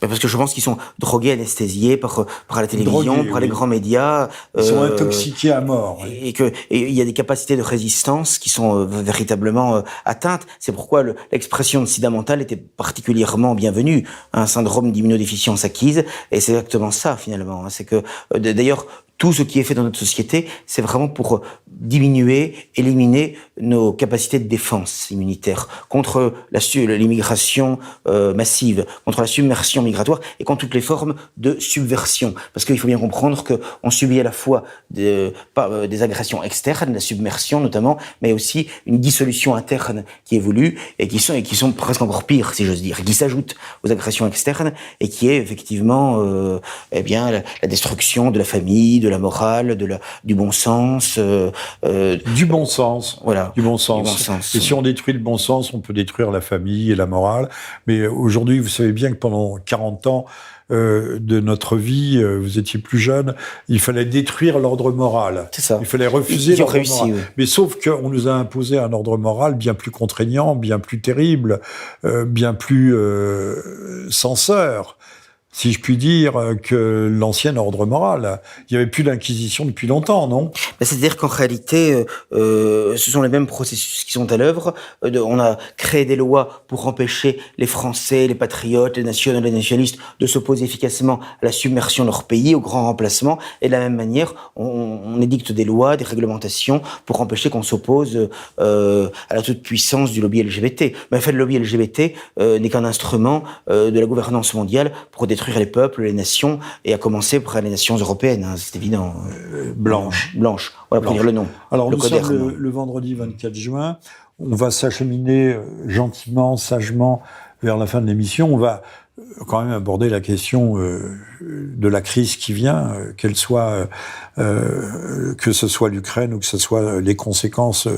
[SPEAKER 2] Parce que je pense qu'ils sont drogués, anesthésiés par la télévision, par les grands médias.
[SPEAKER 1] Ils sont intoxiqués à mort.
[SPEAKER 2] Et il y a des capacités de résistance qui sont véritablement atteintes. C'est pourquoi l'expression de sida mental était particulièrement bienvenue. Un syndrome d'immunodéficience acquise. Et c'est exactement ça, finalement. C'est que, d'ailleurs, tout ce qui est fait dans notre société, c'est vraiment pour diminuer, éliminer nos capacités de défense immunitaire contre l'immigration massive, contre la submersion migratoire et contre toutes les formes de subversion. Parce qu'il faut bien comprendre qu'on subit à la fois des agressions externes, la submersion notamment, mais aussi une dissolution interne qui évolue et qui sont presque encore pires, si j'ose dire, qui s'ajoutent aux agressions externes et qui est effectivement la destruction de la famille, de la morale, du bon sens.
[SPEAKER 1] Du bon sens.
[SPEAKER 2] Voilà.
[SPEAKER 1] Du bon sens. Et si on détruit le bon sens, on peut détruire la famille et la morale. Mais aujourd'hui, vous savez bien que pendant 40 ans de notre vie, vous étiez plus jeune, il fallait détruire l'ordre moral.
[SPEAKER 2] C'est ça.
[SPEAKER 1] Il fallait refuser l'ordre moral.
[SPEAKER 2] Oui.
[SPEAKER 1] Mais sauf qu'on nous a imposé un ordre moral bien plus contraignant, bien plus terrible, bien plus censeur. si je puis dire, que l'ancien ordre moral. Il n'y avait plus d'inquisition depuis longtemps, non?
[SPEAKER 2] C'est-à-dire qu'en réalité, ce sont les mêmes processus qui sont à l'œuvre. On a créé des lois pour empêcher les Français, les patriotes, les nationaux, les nationalistes de s'opposer efficacement à la submersion de leur pays, au grand remplacement. Et de la même manière, on édicte des lois, des réglementations pour empêcher qu'on s'oppose à la toute-puissance du lobby LGBT. Mais en fait, le lobby LGBT n'est qu'un instrument de la gouvernance mondiale pour détruire les peuples, les nations, et à commencer par les nations européennes, hein, c'est évident.
[SPEAKER 1] Blanche.
[SPEAKER 2] Voilà, pour dire le nom.
[SPEAKER 1] Alors, nous sommes le vendredi 24 juin. On va s'acheminer gentiment, sagement vers la fin de l'émission. On va quand même aborder la question de la crise qui vient, qu'elle soit, que ce soit l'Ukraine ou que ce soit les conséquences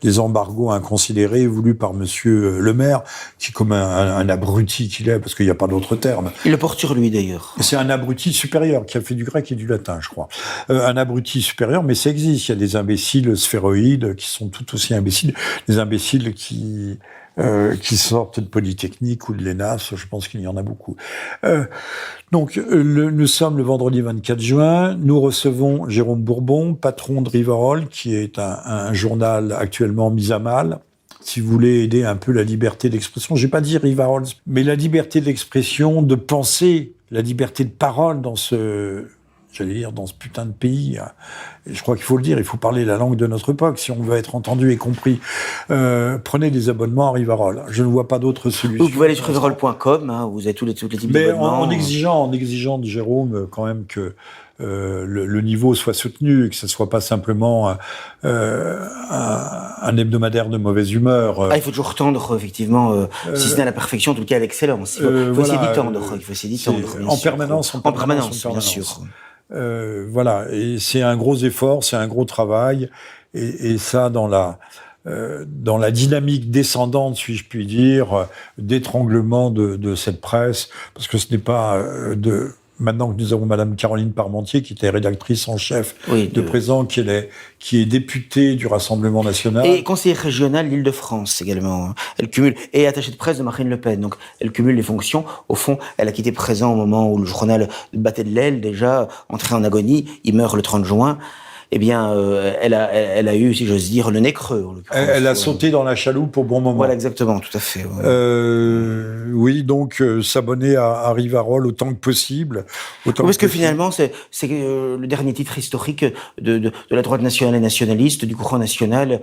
[SPEAKER 1] des embargos inconsidérés voulus par Monsieur Le Maire, qui comme un abruti qu'il est, parce qu'il n'y a pas d'autre terme.
[SPEAKER 2] Il le porte sur lui d'ailleurs.
[SPEAKER 1] C'est un abruti supérieur qui a fait du grec et du latin, je crois. Un abruti supérieur, mais ça existe. Il y a des imbéciles sphéroïdes qui sont tout aussi imbéciles, des imbéciles qui sortent de Polytechnique ou de l'ENAS, je pense qu'il y en a beaucoup. Donc, nous sommes le vendredi 24 juin, nous recevons Jérôme Bourbon, patron de Rivarol, qui est un journal actuellement mis à mal. Si vous voulez aider un peu la liberté d'expression, je vais pas dire Rivarol, mais la liberté d'expression, de penser, la liberté de parole dans ce putain de pays. Et je crois qu'il faut le dire, il faut parler la langue de notre époque si on veut être entendu et compris. Prenez des abonnements à Rivarol. Je ne vois pas d'autre solution.
[SPEAKER 2] Vous pouvez aller sur rivarol.com, hein, vous avez tous les types
[SPEAKER 1] mais
[SPEAKER 2] d'abonnements.
[SPEAKER 1] en exigeant de Jérôme quand même que le niveau soit soutenu et que ce soit pas simplement un hebdomadaire de mauvaise humeur.
[SPEAKER 2] Il faut toujours tendre, effectivement, si ce n'est à la perfection, en tout cas à l'excellence. Il faut essayer d'y tendre. Il faut essayer d'y tendre.
[SPEAKER 1] En permanence,
[SPEAKER 2] bien sûr.
[SPEAKER 1] Voilà, et c'est un gros effort, c'est un gros travail, et ça dans la dynamique descendante, si je puis dire, d'étranglement de cette presse, parce que ce n'est pas maintenant que nous avons Madame Caroline Parmentier, qui était rédactrice en chef de Présent, qui est députée du Rassemblement national.
[SPEAKER 2] Et conseillère régionale d'Île-de-France également. Elle cumule, et attachée de presse de Marine Le Pen. Donc, elle cumule les fonctions. Au fond, elle a quitté Présent au moment où le journal battait de l'aile, déjà, entré en agonie. Il meurt le 30 juin. Eh bien, elle a eu, si j'ose dire, le nez creux.
[SPEAKER 1] Elle a sauté dans la chaloupe au bon moment.
[SPEAKER 2] Voilà, exactement, tout à fait.
[SPEAKER 1] Ouais. Oui, donc s'abonner à Rivarol autant que possible.
[SPEAKER 2] Parce que finalement, c'est le dernier titre historique de la droite nationale et nationaliste, du courant national,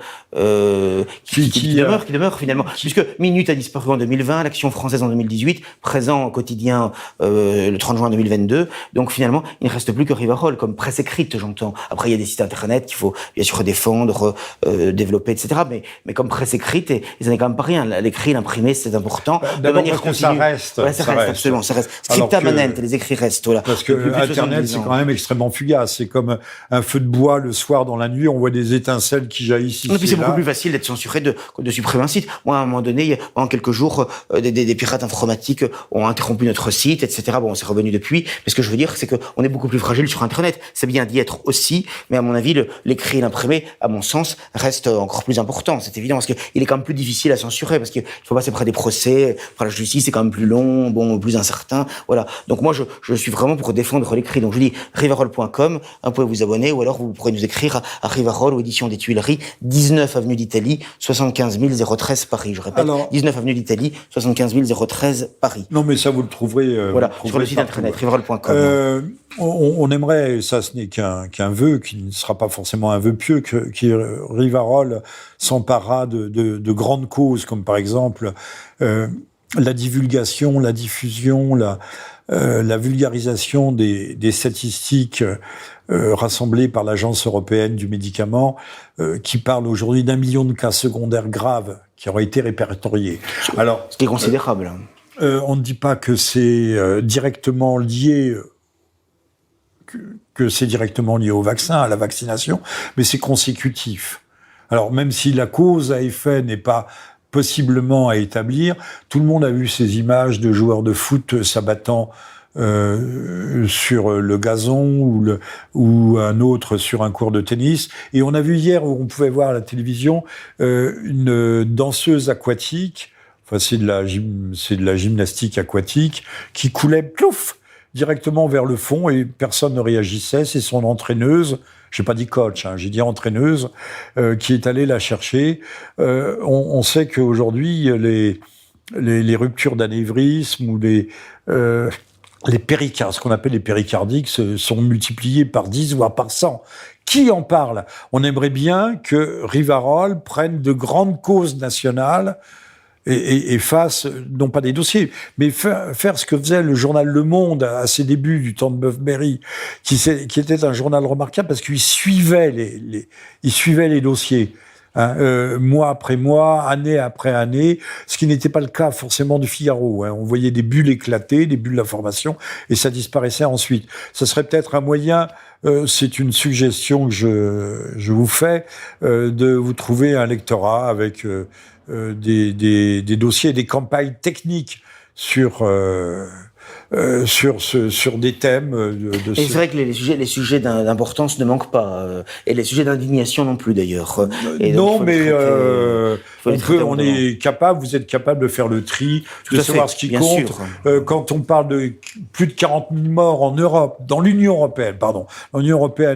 [SPEAKER 2] qui demeure finalement. Puisque Minute a disparu en 2020, l'Action française en 2018, Présent quotidien le 30 juin 2022. Donc finalement, il ne reste plus que Rivarol comme presse écrite, j'entends. Après, il y a des sites internet qu'il faut bien sûr défendre, développer, etc. Mais comme presse écrite, et ça n'est quand même pas rien. L'écrit, l'imprimé, c'est important.
[SPEAKER 1] De manière continue. Ça reste.
[SPEAKER 2] Voilà, ça reste, absolument, ça reste. Scripta manent, les écrits restent. Voilà.
[SPEAKER 1] Parce que Internet, c'est quand même extrêmement fugace. C'est comme un feu de bois le soir dans la nuit, on voit des étincelles qui jaillissent ici.
[SPEAKER 2] Et puis c'est beaucoup plus facile d'être censuré de supprimer un site. Moi, à un moment donné, en quelques jours, des pirates informatiques ont interrompu notre site, etc. Bon, on s'est revenu depuis. Mais ce que je veux dire, c'est qu'on est beaucoup plus fragile sur Internet. C'est bien d'y être aussi, mais à mon avis, l'écrit et l'imprimé, à mon sens, reste encore plus important. C'est évident, parce qu'il est quand même plus difficile à censurer, parce qu'il faut passer près des procès, près de la justice, c'est quand même plus long, plus incertain. Voilà. Donc moi, je suis vraiment pour défendre l'écrit. Donc je dis rivarol.com, vous pouvez vous abonner, ou alors vous pourrez nous écrire à Rivarol ou Édition des Tuileries, 19 avenue d'Italie, 75 013 Paris. Je répète, 19 avenue d'Italie, 75 013 Paris.
[SPEAKER 1] Non, mais ça, vous le trouverez.
[SPEAKER 2] Voilà, sur le site internet, rivarol.com.
[SPEAKER 1] On aimerait, ça ce n'est qu'un vœu, qui ne sera pas forcément un vœu pieux, que Rivarol s'emparera de grandes causes, comme par exemple la divulgation, la diffusion, la vulgarisation des statistiques rassemblées par l'Agence européenne du médicament, qui parle aujourd'hui d'1 million de cas secondaires graves qui auraient été répertoriés. Alors,
[SPEAKER 2] ce qui est considérable.
[SPEAKER 1] On ne dit pas que c'est directement lié que c'est directement lié au vaccin, à la vaccination, mais c'est consécutif. Alors, même si la cause à effet n'est pas possiblement à établir, tout le monde a vu ces images de joueurs de foot s'abattant sur le gazon ou un autre sur un court de tennis. Et on a vu hier, où on pouvait voir à la télévision, une danseuse aquatique, enfin c'est de la gymnastique aquatique, qui coulait, plouf, directement vers le fond et personne ne réagissait. C'est son entraîneuse, j'ai pas dit coach, j'ai dit entraîneuse, qui est allée la chercher. On sait qu'aujourd'hui, les ruptures d'anévrisme ou les péricardes, ce qu'on appelle les péricardiques, sont multipliées par 10 voire par 100. Qui en parle? On aimerait bien que Rivarol prenne de grandes causes nationales et fasse, non pas des dossiers, mais faire ce que faisait le journal Le Monde à ses débuts du temps de Boeuf-Berry, qui était un journal remarquable parce qu'il suivait les dossiers. Mois après mois, année après année, ce qui n'était pas le cas forcément du Figaro. On voyait des bulles éclater, des bulles d'information, et ça disparaissait ensuite. Ça serait peut-être un moyen, c'est une suggestion que je vous fais, de vous trouver un lectorat avec des dossiers, des campagnes techniques sur des thèmes
[SPEAKER 2] et c'est vrai que les sujets d'importance ne manquent pas, et les sujets d'indignation non plus d'ailleurs.
[SPEAKER 1] Non, mais on est capable, vous êtes capable de faire le tri, de savoir ce qui compte. Quand on parle de plus de 40 000 morts en Europe, dans l'Union européenne,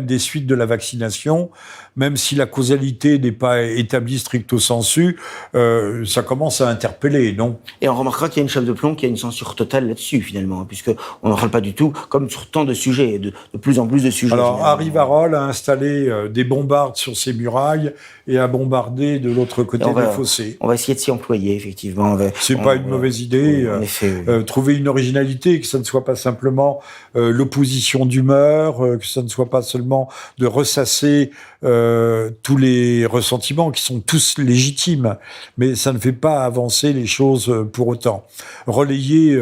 [SPEAKER 1] des suites de la vaccination, même si la causalité n'est pas établie stricto sensu, ça commence à interpeller, non?
[SPEAKER 2] Et on remarquera qu'il y a une chape de plomb qui a une censure totale là-dessus, finalement, puisque on n'en parle pas du tout, comme sur tant de sujets, de plus en plus de sujets.
[SPEAKER 1] Alors, Rivarol a installé des bombardes sur ses murailles et a bombardé de l'autre côté du fossé.
[SPEAKER 2] On va essayer de s'y employer, effectivement.
[SPEAKER 1] C'est pas une mauvaise idée.
[SPEAKER 2] En effet, oui.
[SPEAKER 1] Trouver une originalité, que ça ne soit pas simplement l'opposition d'humeur, que ça ne soit pas seulement de ressasser tous les ressentiments qui sont tous légitimes, mais ça ne fait pas avancer les choses pour autant. Relayer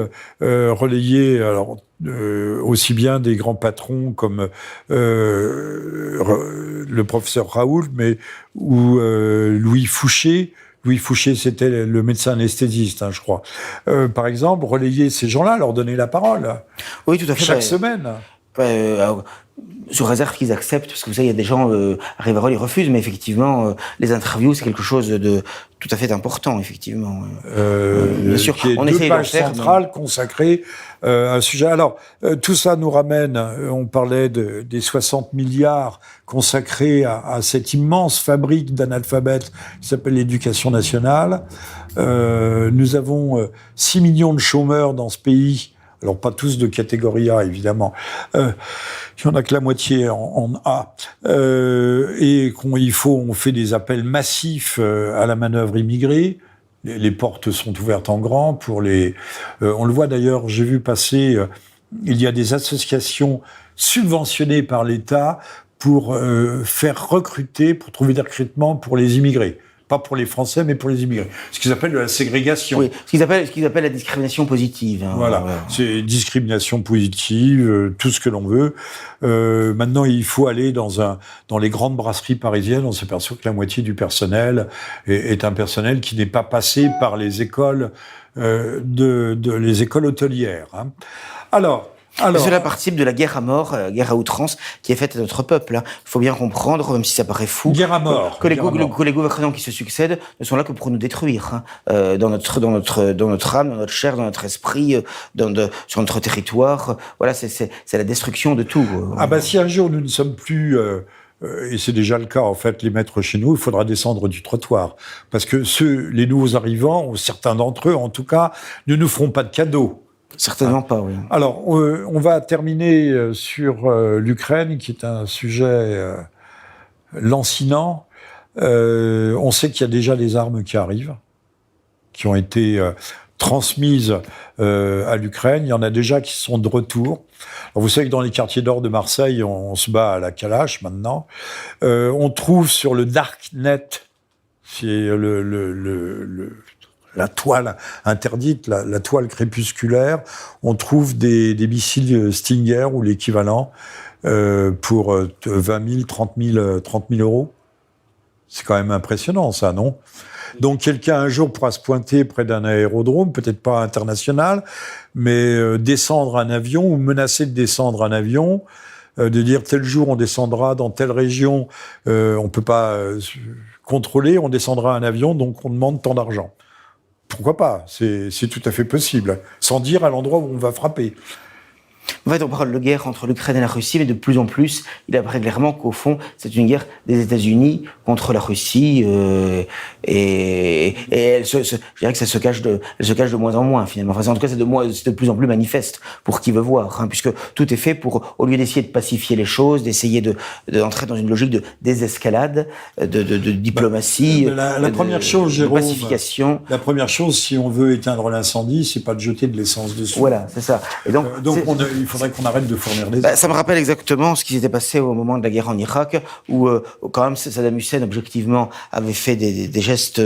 [SPEAKER 1] alors aussi bien des grands patrons comme le professeur Raoult, mais ou Louis Fouché. Louis Fouché, c'était le médecin anesthésiste, je crois. Par exemple, relayer ces gens-là, leur donner la parole.
[SPEAKER 2] Oui, tout à fait.
[SPEAKER 1] Chaque semaine.
[SPEAKER 2] Sous réserve qu'ils acceptent, parce que vous savez, il y a des gens, à Rivarol, ils refusent, mais effectivement, les interviews, c'est quelque chose de tout à fait important, effectivement.
[SPEAKER 1] Bien sûr, on essaie de pages centrales consacrées à un sujet. Alors, tout ça nous ramène, on parlait des 60 milliards consacrés à cette immense fabrique d'analphabètes qui s'appelle l'éducation nationale. Nous avons 6 millions de chômeurs dans ce pays. Alors, pas tous de catégorie A, évidemment. Il y en a que la moitié en A. Et on fait des appels massifs à la manœuvre immigrée. Les portes sont ouvertes en grand pour les... on le voit d'ailleurs, j'ai vu passer, il y a des associations subventionnées par l'État pour faire recruter, pour trouver des recrutements pour les immigrés. Pas pour les Français, mais pour les immigrés. Ce qu'ils appellent de la ségrégation.
[SPEAKER 2] Oui, ce qu'ils appellent la discrimination positive.
[SPEAKER 1] Voilà, c'est discrimination positive, tout ce que l'on veut. Maintenant, il faut aller dans les grandes brasseries parisiennes. On s'aperçoit que la moitié du personnel est un personnel qui n'est pas passé par les écoles les écoles hôtelières. Alors,
[SPEAKER 2] cela participe de la guerre à mort, guerre à outrance, qui est faite à notre peuple. Il faut bien comprendre, même si ça paraît fou,
[SPEAKER 1] guerre à mort,
[SPEAKER 2] que les gouvernants qui se succèdent ne sont là que pour nous détruire, dans notre âme, dans notre chair, dans notre esprit, sur notre territoire. Voilà, c'est la destruction de tout.
[SPEAKER 1] Si un jour nous ne sommes plus et c'est déjà le cas, en fait, les maîtres chez nous, il faudra descendre du trottoir. Parce que les nouveaux arrivants, ou certains d'entre eux, en tout cas, ne nous feront pas de cadeaux.
[SPEAKER 2] Certainement pas, oui.
[SPEAKER 1] Alors, on va terminer sur l'Ukraine, qui est un sujet lancinant. On sait qu'il y a déjà des armes qui arrivent, qui ont été transmises à l'Ukraine. Il y en a déjà qui sont de retour. Alors, vous savez que dans les quartiers d'or de Marseille, on se bat à la calache maintenant. On trouve sur le Darknet, c'est la toile interdite, la toile crépusculaire, on trouve des missiles Stinger ou l'équivalent pour 20 000, 30 000 euros. C'est quand même impressionnant, ça, non? Donc, quelqu'un un jour pourra se pointer près d'un aérodrome, peut-être pas international, mais descendre un avion ou menacer de descendre un avion, de dire tel jour on descendra dans telle région, on peut pas contrôler, on descendra un avion, donc on demande tant d'argent. Pourquoi pas? C'est tout à fait possible, sans dire à l'endroit où on va frapper.
[SPEAKER 2] En fait, on parle de guerre entre l'Ukraine et la Russie, mais de plus en plus, il apparaît clairement qu'au fond, c'est une guerre des États-Unis contre la Russie, et je dirais que elle se cache de moins en moins, finalement. Enfin, en tout cas, c'est de plus en plus manifeste pour qui veut voir, hein, puisque tout est fait pour, au lieu d'essayer de pacifier les choses, d'essayer d'entrer dans une logique de désescalade, de diplomatie,
[SPEAKER 1] la première chose,
[SPEAKER 2] de
[SPEAKER 1] Jérôme,
[SPEAKER 2] pacification.
[SPEAKER 1] La première chose, si on veut éteindre l'incendie, c'est pas de jeter de l'essence dessus.
[SPEAKER 2] Voilà, c'est ça. Et donc
[SPEAKER 1] il faudrait qu'on arrête de fournir des
[SPEAKER 2] ça me rappelle exactement ce qui s'était passé au moment de la guerre en Irak, où quand même Saddam Hussein, objectivement, avait fait des gestes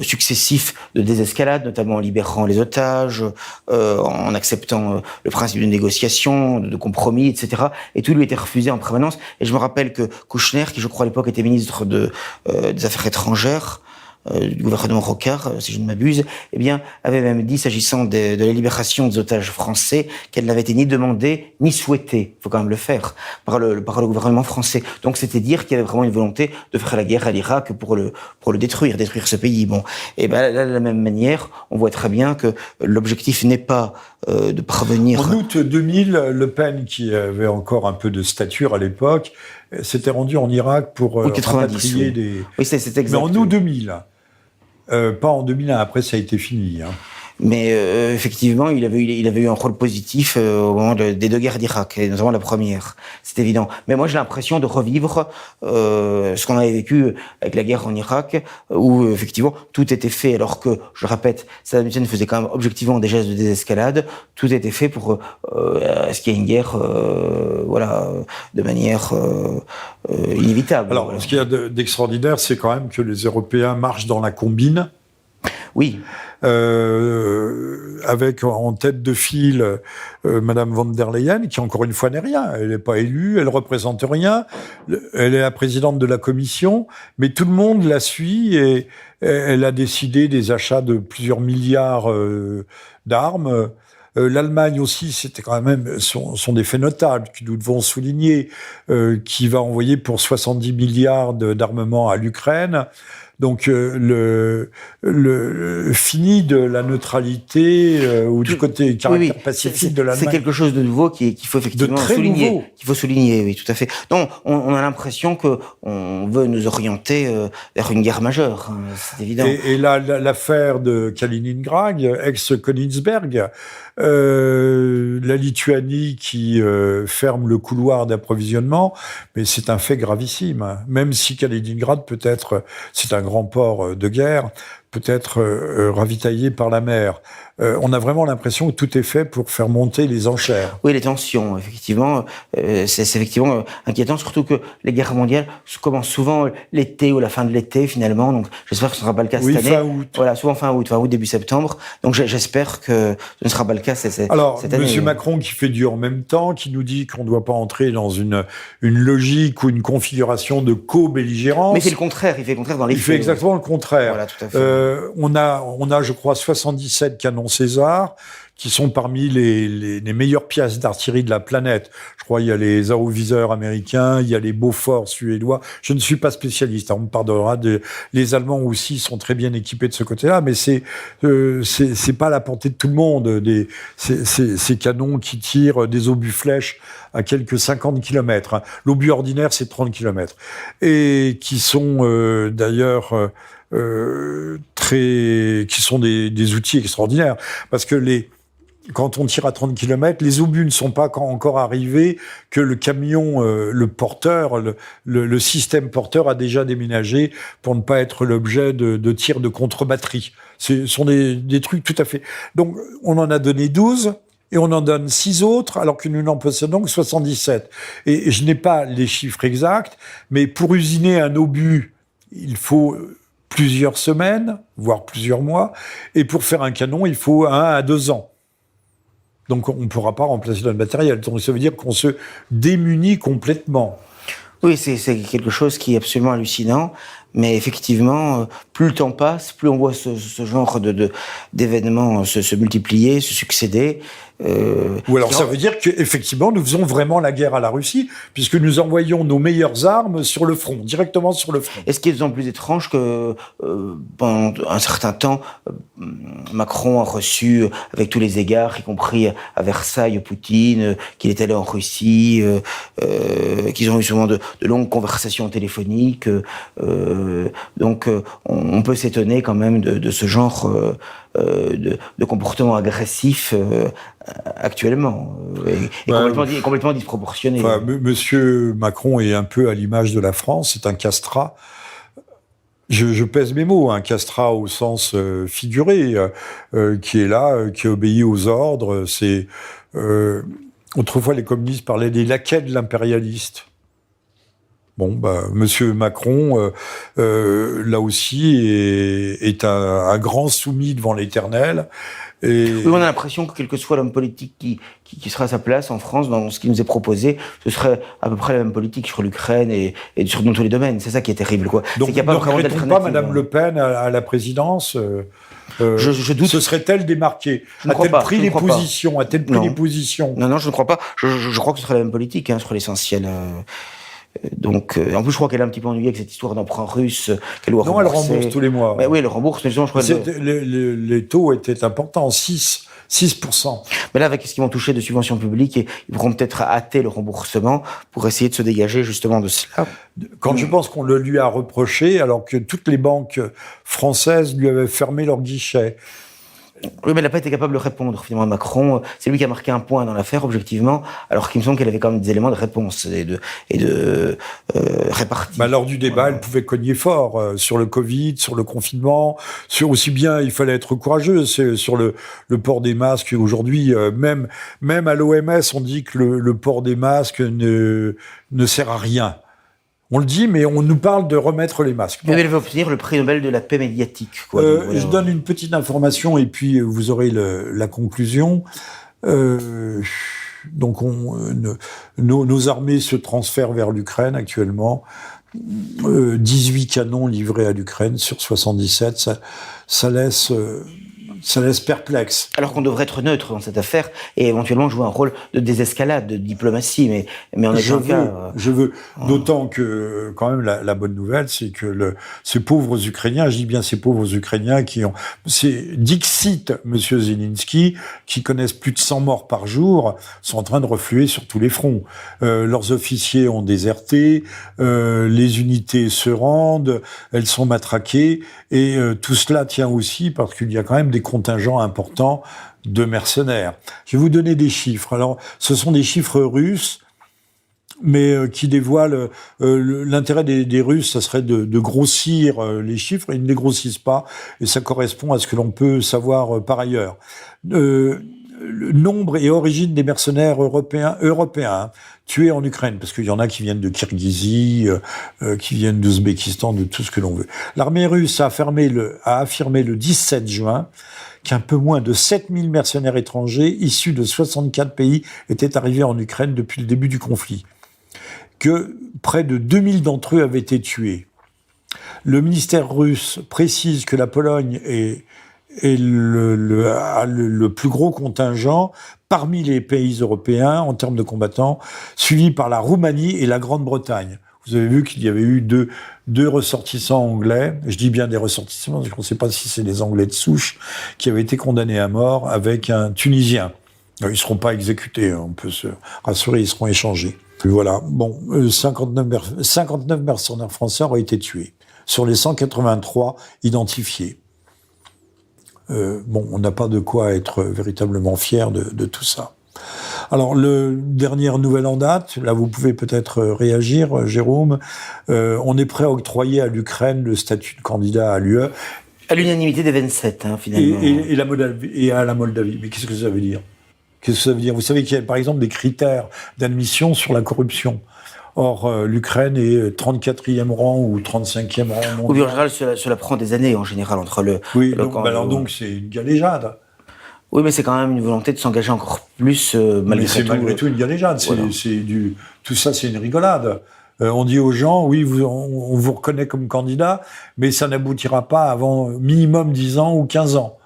[SPEAKER 2] successifs de désescalade, notamment en libérant les otages, en acceptant le principe de négociation, de compromis, etc. Et tout lui était refusé en permanence. Et je me rappelle que Kouchner, qui je crois à l'époque était ministre des Affaires étrangères, du gouvernement Rocard, si je ne m'abuse, eh bien, avait même dit, s'agissant de la libération des otages français, qu'elle n'avait été ni demandée, ni souhaitée, il faut quand même le faire, par le gouvernement français. Donc, c'était dire qu'il y avait vraiment une volonté de faire la guerre à l'Irak pour le détruire ce pays. Bon. Et ben, là, de la même manière, on voit très bien que l'objectif n'est pas de parvenir...
[SPEAKER 1] En août 2000, Le Pen, qui avait encore un peu de stature à l'époque, s'était rendu en Irak pour rapatrier des...
[SPEAKER 2] Oui, c'est exact.
[SPEAKER 1] Mais en août 2000, pas en 2001, après ça a été fini. Hein.
[SPEAKER 2] Mais effectivement, il avait eu un rôle positif au moment des deux guerres d'Irak, et notamment la première, c'est évident. Mais moi, j'ai l'impression de revivre ce qu'on avait vécu avec la guerre en Irak, où effectivement tout était fait, alors que, je répète, Saddam Hussein faisait quand même objectivement des gestes de désescalade. Tout était fait pour ce qu'il y ait une guerre, de manière inévitable.
[SPEAKER 1] Alors,
[SPEAKER 2] voilà.
[SPEAKER 1] ce qu'il y a d'extraordinaire, c'est quand même que les Européens marchent dans la combine.
[SPEAKER 2] Oui.
[SPEAKER 1] Avec en tête de file Madame von der Leyen, qui encore une fois n'est rien. Elle n'est pas élue, elle représente rien. Elle est la présidente de la Commission, mais tout le monde la suit et elle a décidé des achats de plusieurs milliards d'armes. L'Allemagne aussi, c'était quand même sont des faits notables que nous devons souligner, qui va envoyer pour 70 milliards d'armement à l'Ukraine. Donc le fini de la neutralité ou du côté caractère pacifique de l'Allemagne.
[SPEAKER 2] C'est quelque chose de nouveau qu'il faut effectivement souligner.
[SPEAKER 1] Nouveau.
[SPEAKER 2] Qu'il faut souligner, oui, tout à fait. Non, on a l'impression que on veut nous orienter vers une guerre majeure, hein, c'est évident.
[SPEAKER 1] Et l'affaire de Kaliningrad, ex-Königsberg, la Lituanie qui ferme le couloir d'approvisionnement, mais c'est un fait gravissime. Même si Kaliningrad c'est un grand port de guerre, peut être ravitaillé par la mer. On a vraiment l'impression que tout est fait pour faire monter les enchères.
[SPEAKER 2] Oui, les tensions, effectivement, c'est effectivement inquiétant, surtout que les guerres mondiales commencent souvent l'été ou la fin de l'été, finalement. Donc, j'espère que ce ne sera pas le cas cette année.
[SPEAKER 1] Fin août.
[SPEAKER 2] Voilà, souvent fin août, début septembre. Donc, j'espère que ce ne sera pas le cas cette année.
[SPEAKER 1] Alors, Monsieur Macron qui fait du en même temps, qui nous dit qu'on ne doit pas entrer dans une logique ou une configuration de co-belligérance.
[SPEAKER 2] Mais il fait le contraire, dans les faits.
[SPEAKER 1] Il fait exactement le contraire.
[SPEAKER 2] Voilà, tout à fait.
[SPEAKER 1] On a, je crois, 77 canons César, qui sont parmi les meilleures pièces d'artillerie de la planète. Je crois il y a les Auviseurs américains, il y a les Bofors suédois. Je ne suis pas spécialiste, on me pardonnera. Les Allemands aussi sont très bien équipés de ce côté-là, mais c'est pas à la portée de tout le monde. Ces canons qui tirent des obus flèches à quelques 50 km. L'obus ordinaire, c'est 30 km. Et qui sont d'ailleurs qui sont des outils extraordinaires. Parce que quand on tire à 30 km, les obus ne sont pas encore arrivés, que le camion, le porteur, le système porteur a déjà déménagé pour ne pas être l'objet de tirs de contre-batterie. Ce sont des trucs tout à fait... Donc, on en a donné 12, et on en donne 6 autres, alors que nous n'en possédons que 77. Et je n'ai pas les chiffres exacts, mais pour usiner un obus, il faut plusieurs semaines, voire plusieurs mois, et pour faire un canon, il faut 1 à 2 ans. Donc on ne pourra pas remplacer notre matériel. Donc ça veut dire qu'on se démunit complètement.
[SPEAKER 2] Oui, c'est quelque chose qui est absolument hallucinant. Mais effectivement, plus le temps passe, plus on voit ce genre d'événements se multiplier, se succéder.
[SPEAKER 1] Ou alors ça veut dire qu'effectivement, nous faisons vraiment la guerre à la Russie, puisque nous envoyons nos meilleures armes sur le front, directement sur le front.
[SPEAKER 2] Et ce qui est d'autant plus étrange que pendant un certain temps, Macron a reçu, avec tous les égards, y compris à Versailles, Poutine, qu'il est allé en Russie, qu'ils ont eu souvent de longues conversations téléphoniques. Donc on peut s'étonner quand même de ce genre de comportement agressif actuellement, et complètement disproportionné.
[SPEAKER 1] Enfin, Monsieur Macron est un peu à l'image de la France, c'est un castrat. Je pèse mes mots, un castrat au sens figuré, qui est là, qui obéit aux ordres. C'est autrefois les communistes parlaient des laquais de l'impérialiste. Bon, Monsieur Macron, là aussi, est un grand soumis devant l'Éternel. Et...
[SPEAKER 2] Oui, on a l'impression que quel que soit l'homme politique qui sera à sa place en France, dans ce qui nous est proposé, ce serait à peu près la même politique sur l'Ukraine et dans tous les domaines. C'est ça qui est terrible, quoi.
[SPEAKER 1] Donc, ne regrettons pas Madame Le Pen à la présidence
[SPEAKER 2] je doute.
[SPEAKER 1] Se serait-elle démarquée? A-t-elle pris les positions? A-t-elle pris les positions?
[SPEAKER 2] Non, je ne crois pas. Je crois que ce serait la même politique, sur l'essentiel. Donc, en plus, je crois qu'elle est un petit peu ennuyée avec cette histoire d'emprunt russe qu'elle doit rembourser.
[SPEAKER 1] Non, elle rembourse tous les mois.
[SPEAKER 2] Oui, elle rembourse, mais je crois
[SPEAKER 1] les taux étaient importants, 6%.
[SPEAKER 2] Mais là, avec ce qu'ils vont toucher de subventions publiques, ils pourront peut-être hâter le remboursement pour essayer de se dégager justement de cela.
[SPEAKER 1] Quand je pense qu'on le lui a reproché, alors que toutes les banques françaises lui avaient fermé leurs guichets.
[SPEAKER 2] Oui, mais elle n'a pas été capable de répondre, finalement, à Macron. C'est lui qui a marqué un point dans l'affaire, objectivement, alors qu'il me semble qu'elle avait quand même des éléments de réponse et de répartie.
[SPEAKER 1] Lors du débat, elle pouvait cogner fort sur le Covid, sur le confinement, sur aussi bien, il fallait être courageux, sur le port des masques. Aujourd'hui, même à l'OMS, on dit que le port des masques ne sert à rien. On le dit, mais on nous parle de remettre les masques.
[SPEAKER 2] Bon. Mais elle va obtenir le prix Nobel de la paix médiatique.
[SPEAKER 1] Je donne une petite information et puis vous aurez la conclusion. Donc, nos armées se transfèrent vers l'Ukraine actuellement. 18 canons livrés à l'Ukraine sur 77, ça laisse perplexe.
[SPEAKER 2] Alors qu'on devrait être neutre dans cette affaire et éventuellement jouer un rôle de désescalade, de diplomatie, mais on est
[SPEAKER 1] je veux. D'autant que, quand même, la bonne nouvelle, c'est que ces pauvres Ukrainiens, je dis bien ces pauvres Ukrainiens c'est Dixit, Monsieur Zelensky, qui connaissent plus de 100 morts par jour, sont en train de refluer sur tous les fronts. Leurs officiers ont déserté, les unités se rendent, elles sont matraquées, et tout cela tient aussi parce qu'il y a quand même des contingents importants de mercenaires. Je vais vous donner des chiffres. Alors, ce sont des chiffres russes, mais qui dévoilent l'intérêt des Russes, ça serait de grossir les chiffres, et ils ne les grossissent pas, et ça correspond à ce que l'on peut savoir par ailleurs. Le nombre et origine des mercenaires européens tués en Ukraine, parce qu'il y en a qui viennent de Kirghizie, qui viennent d'Ouzbékistan, de tout ce que l'on veut. L'armée russe a affirmé le 17 juin qu'un peu moins de 7000 mercenaires étrangers issus de 64 pays étaient arrivés en Ukraine depuis le début du conflit, que près de 2000 d'entre eux avaient été tués. Le ministère russe précise que la Pologne est le plus gros contingent parmi les pays européens en termes de combattants, suivi par la Roumanie et la Grande-Bretagne. Vous avez vu qu'il y avait eu deux ressortissants anglais, je dis bien des ressortissants, parce qu'on ne sait pas si c'est des Anglais de souche, qui avaient été condamnés à mort avec un Tunisien. Ils ne seront pas exécutés, on peut se rassurer, ils seront échangés. Et voilà, 59 mercenaires français auraient été tués, sur les 183 identifiés. On n'a pas de quoi être véritablement fier de tout ça. Alors, dernière nouvelle en date, là vous pouvez peut-être réagir, Jérôme, on est prêt à octroyer à l'Ukraine le statut de candidat à l'UE.
[SPEAKER 2] À l'unanimité des 27, finalement.
[SPEAKER 1] Et à la Moldavie. Mais qu'est-ce que ça veut dire? Qu'est-ce que ça veut dire? Vous savez qu'il y a par exemple des critères d'admission sur la corruption. Or, l'Ukraine est 34e rang ou 35e rang mondial.
[SPEAKER 2] Oui, en général, cela prend des années, en général, entre le...
[SPEAKER 1] Oui, donc c'est une galéjade.
[SPEAKER 2] Oui, mais c'est quand même une volonté de s'engager encore plus, malgré tout.
[SPEAKER 1] C'est malgré tout une galéjade. Voilà. Tout ça, c'est une rigolade. On dit aux gens, oui, on vous reconnaît comme candidat, mais ça n'aboutira pas avant minimum 10 ans ou 15 ans.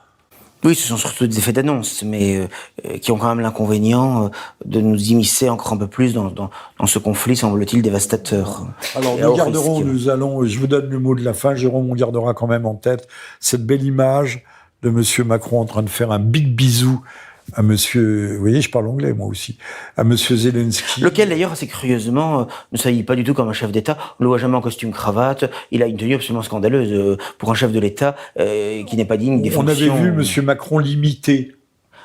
[SPEAKER 2] Oui, ce sont surtout des effets d'annonce, mais qui ont quand même l'inconvénient de nous immiscer encore un peu plus dans ce conflit, semble-t-il, dévastateur.
[SPEAKER 1] Alors, nous garderons, je vous donne le mot de la fin, Jérôme, on gardera quand même en tête cette belle image de Monsieur Macron en train de faire un big bisou à Monsieur, vous voyez, je parle anglais moi aussi, à Monsieur Zelensky.
[SPEAKER 2] Lequel d'ailleurs, assez curieusement, ne s'habille pas du tout comme un chef d'État. On le voit jamais en costume cravate. Il a une tenue absolument scandaleuse pour un chef de l'État qui n'est pas digne des fonctions.
[SPEAKER 1] On avait vu Monsieur Macron l'imiter.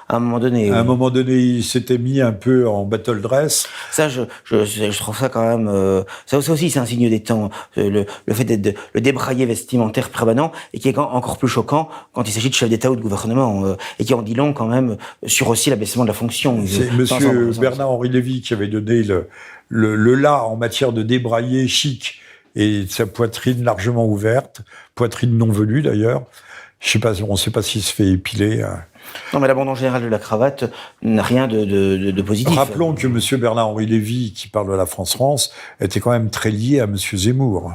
[SPEAKER 2] À un moment donné.
[SPEAKER 1] À un moment donné, il s'était mis un peu en battle dress.
[SPEAKER 2] Ça, je trouve ça quand même. Ça aussi, c'est un signe des temps. Le fait d'être le débraillé vestimentaire permanent et qui est encore plus choquant quand il s'agit de chef d'État ou de gouvernement et qui en dit long quand même sur aussi l'abaissement de la fonction.
[SPEAKER 1] C'est Monsieur Bernard-Henri Lévy qui avait donné le là en matière de débraillé chic et sa poitrine largement ouverte, poitrine non velue d'ailleurs. On ne sait pas s'il se fait épiler.
[SPEAKER 2] Non, mais l'abandon général de la cravate n'a rien de positif.
[SPEAKER 1] Rappelons que M. Bernard-Henri Lévy, qui parle de la France-France, était quand même très lié à M. Zemmour.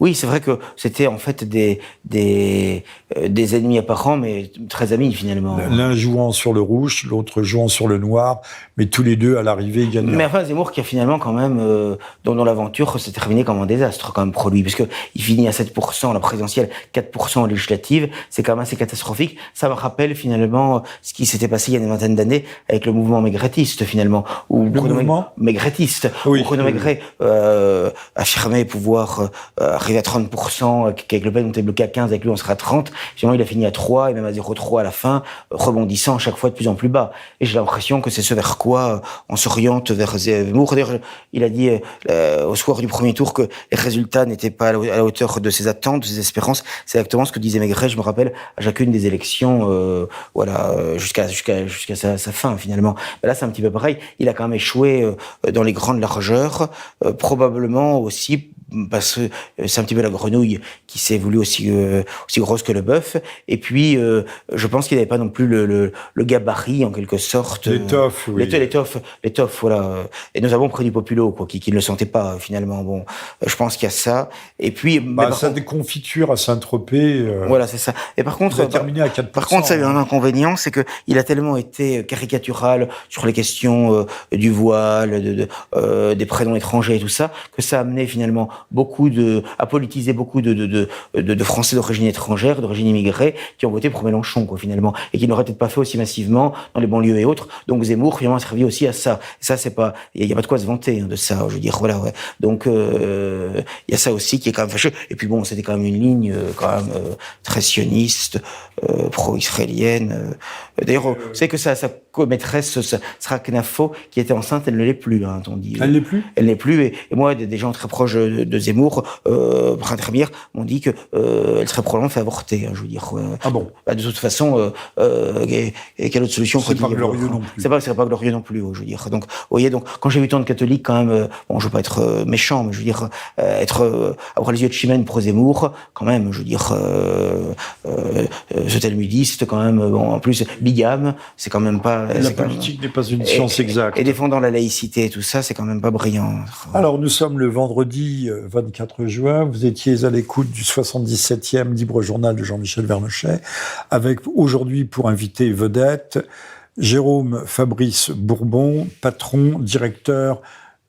[SPEAKER 2] Oui, c'est vrai que c'était en fait des ennemis apparents, mais très amis finalement.
[SPEAKER 1] L'un jouant sur le rouge, l'autre jouant sur le noir, mais tous les deux à l'arrivée gagnant.
[SPEAKER 2] Mais enfin, Zemmour qui a finalement quand même, dans l'aventure, s'est terminé comme un désastre quand même pour lui, parce que il finit à 7% la présidentielle, 4% législative, c'est quand même assez catastrophique. Ça me rappelle finalement ce qui s'était passé il y a une vingtaine d'années avec le mouvement maigretiste finalement, où
[SPEAKER 1] le mouvement
[SPEAKER 2] maigretiste,
[SPEAKER 1] oui,
[SPEAKER 2] où Bruno Maigret affirmait pouvoir arrivé à 30%, qu'avec Le Pen on était bloqué à 15, avec lui on sera à 30, finalement il a fini à 3 et même à 0,3 à la fin, rebondissant à chaque fois de plus en plus bas. Et j'ai l'impression que c'est ce vers quoi on s'oriente vers Zemmour. D'ailleurs, il a dit au soir du premier tour que les résultats n'étaient pas à la hauteur de ses attentes, de ses espérances. C'est exactement ce que disait Maigret, je me rappelle, à chacune des élections, jusqu'à sa fin finalement. Mais là c'est un petit peu pareil, il a quand même échoué dans les grandes largeurs, probablement aussi parce que c'est un petit peu la grenouille qui s'est voulu aussi grosse que le bœuf. Et puis, je pense qu'il n'avait pas non plus le gabarit, en quelque sorte.
[SPEAKER 1] L'étoffe, oui.
[SPEAKER 2] L'étoffe, voilà. Et nous avons pris du populo, quoi, qui ne le sentait pas, finalement. Bon, je pense qu'il y a ça. Et puis...
[SPEAKER 1] sa déconfiture à Saint-Tropez...
[SPEAKER 2] voilà, c'est ça. Et par contre...
[SPEAKER 1] Il a terminé à 4%.
[SPEAKER 2] Par contre, ça a eu un inconvénient, c'est que il a tellement été caricatural sur les questions du voile, des prénoms étrangers et tout ça, que ça a amené finalement à politiser beaucoup de Français d'origine étrangère, d'origine immigrée, qui ont voté pour Mélenchon, quoi, finalement, et qui n'auraient peut-être pas fait aussi massivement dans les banlieues et autres. Donc Zemmour, finalement, a servi aussi à ça. Et ça, c'est pas, il y a pas de quoi se vanter, de ça, je veux dire, voilà, ouais. Donc, il y a ça aussi qui est quand même fâcheux. Et puis bon, c'était quand même une ligne, très sioniste, pro-israélienne. D'ailleurs, vous savez que sa co-maîtresse, Sarah Knafo, qui était enceinte, elle ne l'est plus, hein, on dit.
[SPEAKER 1] Elle n'est plus?
[SPEAKER 2] Elle n'est plus, et moi, des gens très proches de Zemmour, m'ont dit que elle serait probablement fait avorter, hein, je veux dire.
[SPEAKER 1] Ah bon?
[SPEAKER 2] De toute façon, quelle autre solution?
[SPEAKER 1] C'est pas glorieux non plus.
[SPEAKER 2] C'est pas glorieux non plus, je veux dire. Donc, vous voyez, quand j'ai vu tant de catholiques, quand même, je veux pas être méchant, mais je veux dire, avoir les yeux de chimène pro Zemmour, quand même, je veux dire, ce talmudiste, quand même, en plus, bigame, c'est quand même pas...
[SPEAKER 1] La politique n'est pas une science exacte.
[SPEAKER 2] Et défendant la laïcité et tout ça, c'est quand même pas brillant.
[SPEAKER 1] Alors, nous sommes le vendredi 24 juin, vous étiez à l'écoute du 77e Libre Journal de Jean-Michel Vernochet, avec aujourd'hui pour invité vedette Jérôme Fabrice Bourbon, patron, directeur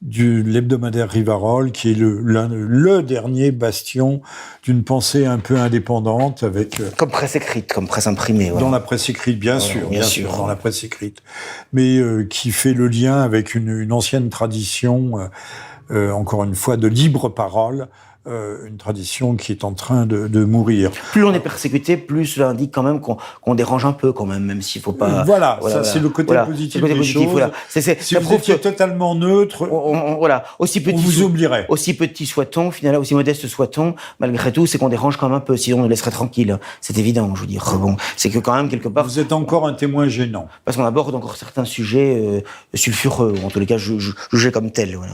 [SPEAKER 1] de l'hebdomadaire Rivarol, qui est le dernier bastion d'une pensée un peu indépendante avec...
[SPEAKER 2] Comme presse écrite, comme presse imprimée. Voilà.
[SPEAKER 1] Dans la presse écrite, bien sûr, dans la presse écrite. Mais qui fait le lien avec une ancienne tradition, encore une fois, de libre parole, une tradition qui est en train de mourir.
[SPEAKER 2] Plus on est persécuté, plus cela indique quand même qu'on dérange un peu quand même s'il faut pas...
[SPEAKER 1] Voilà, c'est le côté positif des choses.
[SPEAKER 2] Voilà.
[SPEAKER 1] Si vous étiez totalement neutre,
[SPEAKER 2] aussi petit
[SPEAKER 1] on vous oublierait.
[SPEAKER 2] Aussi petit soit-on, finalement, aussi modeste soit-on, malgré tout, c'est qu'on dérange quand même un peu, sinon on nous laisserait tranquille. C'est évident, je veux dire. Bon, c'est que quand même, quelque part...
[SPEAKER 1] Vous êtes encore un témoin gênant.
[SPEAKER 2] Parce qu'on aborde encore certains sujets sulfureux, ou en tous les cas jugés comme tels. Voilà.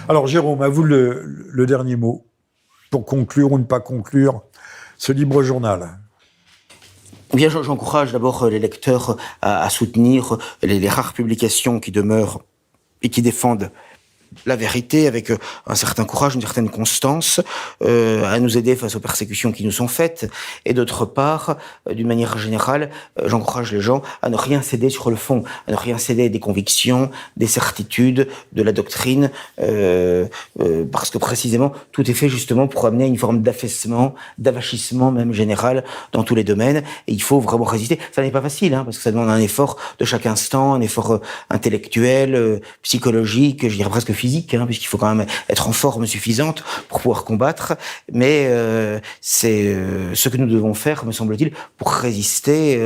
[SPEAKER 1] Alors Jérôme, à vous le dernier mot, pour conclure ou ne pas conclure ce libre journal.
[SPEAKER 2] Bien, j'encourage d'abord les lecteurs à soutenir les rares publications qui demeurent et qui défendent la vérité avec un certain courage, une certaine constance, à nous aider face aux persécutions qui nous sont faites. Et d'autre part, d'une manière générale, j'encourage les gens à ne rien céder sur le fond, à ne rien céder des convictions, des certitudes, de la doctrine, parce que précisément, tout est fait justement pour amener à une forme d'affaissement, d'avachissement même général dans tous les domaines. Et il faut vraiment résister. Ça n'est pas facile, hein, parce que ça demande un effort de chaque instant, un effort intellectuel, psychologique, je dirais presque physique, hein, puisqu'il faut quand même être en forme suffisante pour pouvoir combattre. Mais c'est ce que nous devons faire, me semble-t-il, pour résister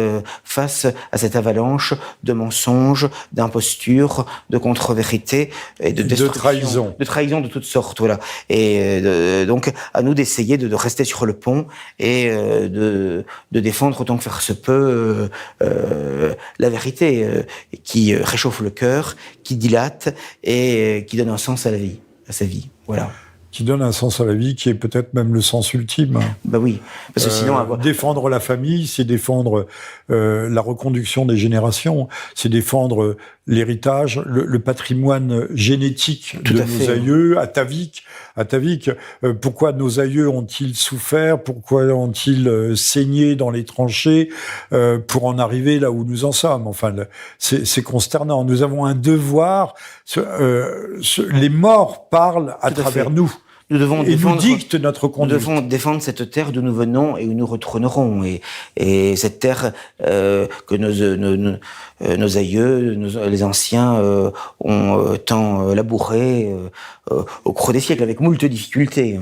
[SPEAKER 2] face à cette avalanche de mensonges, d'impostures, de contre-vérités et de destruction, de trahison de toutes sortes. Voilà. Et donc, à nous d'essayer de rester sur le pont et de défendre autant que faire se peut la vérité qui réchauffe le cœur, qui dilate et qui donne un sens à la vie, à sa vie. Voilà.
[SPEAKER 1] Qui donne un sens à la vie, qui est peut-être même le sens ultime.
[SPEAKER 2] Bah oui, parce que sinon...
[SPEAKER 1] Défendre la famille, c'est défendre la reconduction des générations, c'est défendre l'héritage, le patrimoine génétique de nos aïeux, ataviques. Pourquoi nos aïeux ont-ils souffert? Pourquoi ont-ils saigné dans les tranchées pour en arriver là où nous en sommes? Enfin, c'est consternant. Nous avons un devoir. Les morts parlent à travers nous.
[SPEAKER 2] Nous devons
[SPEAKER 1] nous dictent notre conduite.
[SPEAKER 2] Nous devons défendre cette terre d'où nous venons et où nous retrônerons. Et cette terre que nos aïeux, les anciens ont tant labourée au cours des siècles, avec moult difficultés.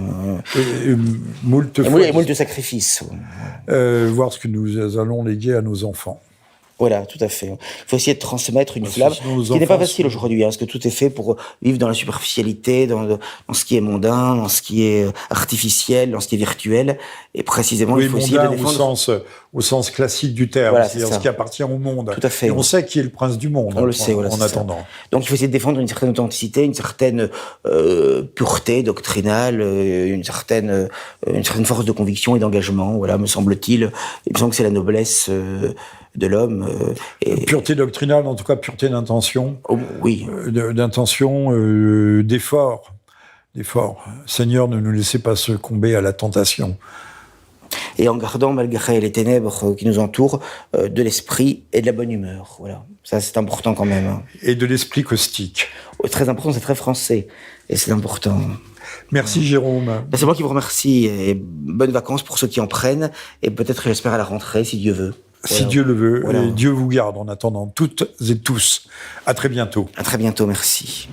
[SPEAKER 2] Moult sacrifices.
[SPEAKER 1] Voir ce que nous allons léguer à nos enfants.
[SPEAKER 2] Voilà, tout à fait. Il faut essayer de transmettre une flamme, ce qui n'est pas facile aujourd'hui, hein, parce que tout est fait pour vivre dans la superficialité, dans ce qui est mondain, dans ce qui est artificiel, dans ce qui est virtuel, et précisément, il faut essayer de défendre...
[SPEAKER 1] au sens classique du terme,
[SPEAKER 2] voilà,
[SPEAKER 1] c'est-à-dire ce qui appartient au monde.
[SPEAKER 2] Tout à fait.
[SPEAKER 1] Et on sait qui est le prince du monde.
[SPEAKER 2] On le sait, voilà,
[SPEAKER 1] en attendant.
[SPEAKER 2] Donc il faut essayer de défendre une certaine authenticité, une certaine pureté doctrinale, une certaine force de conviction et d'engagement, voilà, me semble-t-il. Il me semble que c'est la noblesse de l'homme.
[SPEAKER 1] Pureté doctrinale, en tout cas pureté d'intention.
[SPEAKER 2] Oh, oui.
[SPEAKER 1] D'intention, d'effort. Seigneur, ne nous laissez pas succomber à la tentation.
[SPEAKER 2] Et en gardant, malgré les ténèbres qui nous entourent, de l'esprit et de la bonne humeur. Voilà. Ça, c'est important quand même. Hein.
[SPEAKER 1] Et de l'esprit caustique.
[SPEAKER 2] Très important, c'est très français. Et c'est important.
[SPEAKER 1] Merci Jérôme.
[SPEAKER 2] C'est moi qui vous remercie. Et bonnes vacances pour ceux qui en prennent. Et peut-être, j'espère, à la rentrée, si Dieu veut.
[SPEAKER 1] Si Dieu le veut. Voilà. Et Dieu vous garde en attendant toutes et tous. À très bientôt.
[SPEAKER 2] À très bientôt, merci.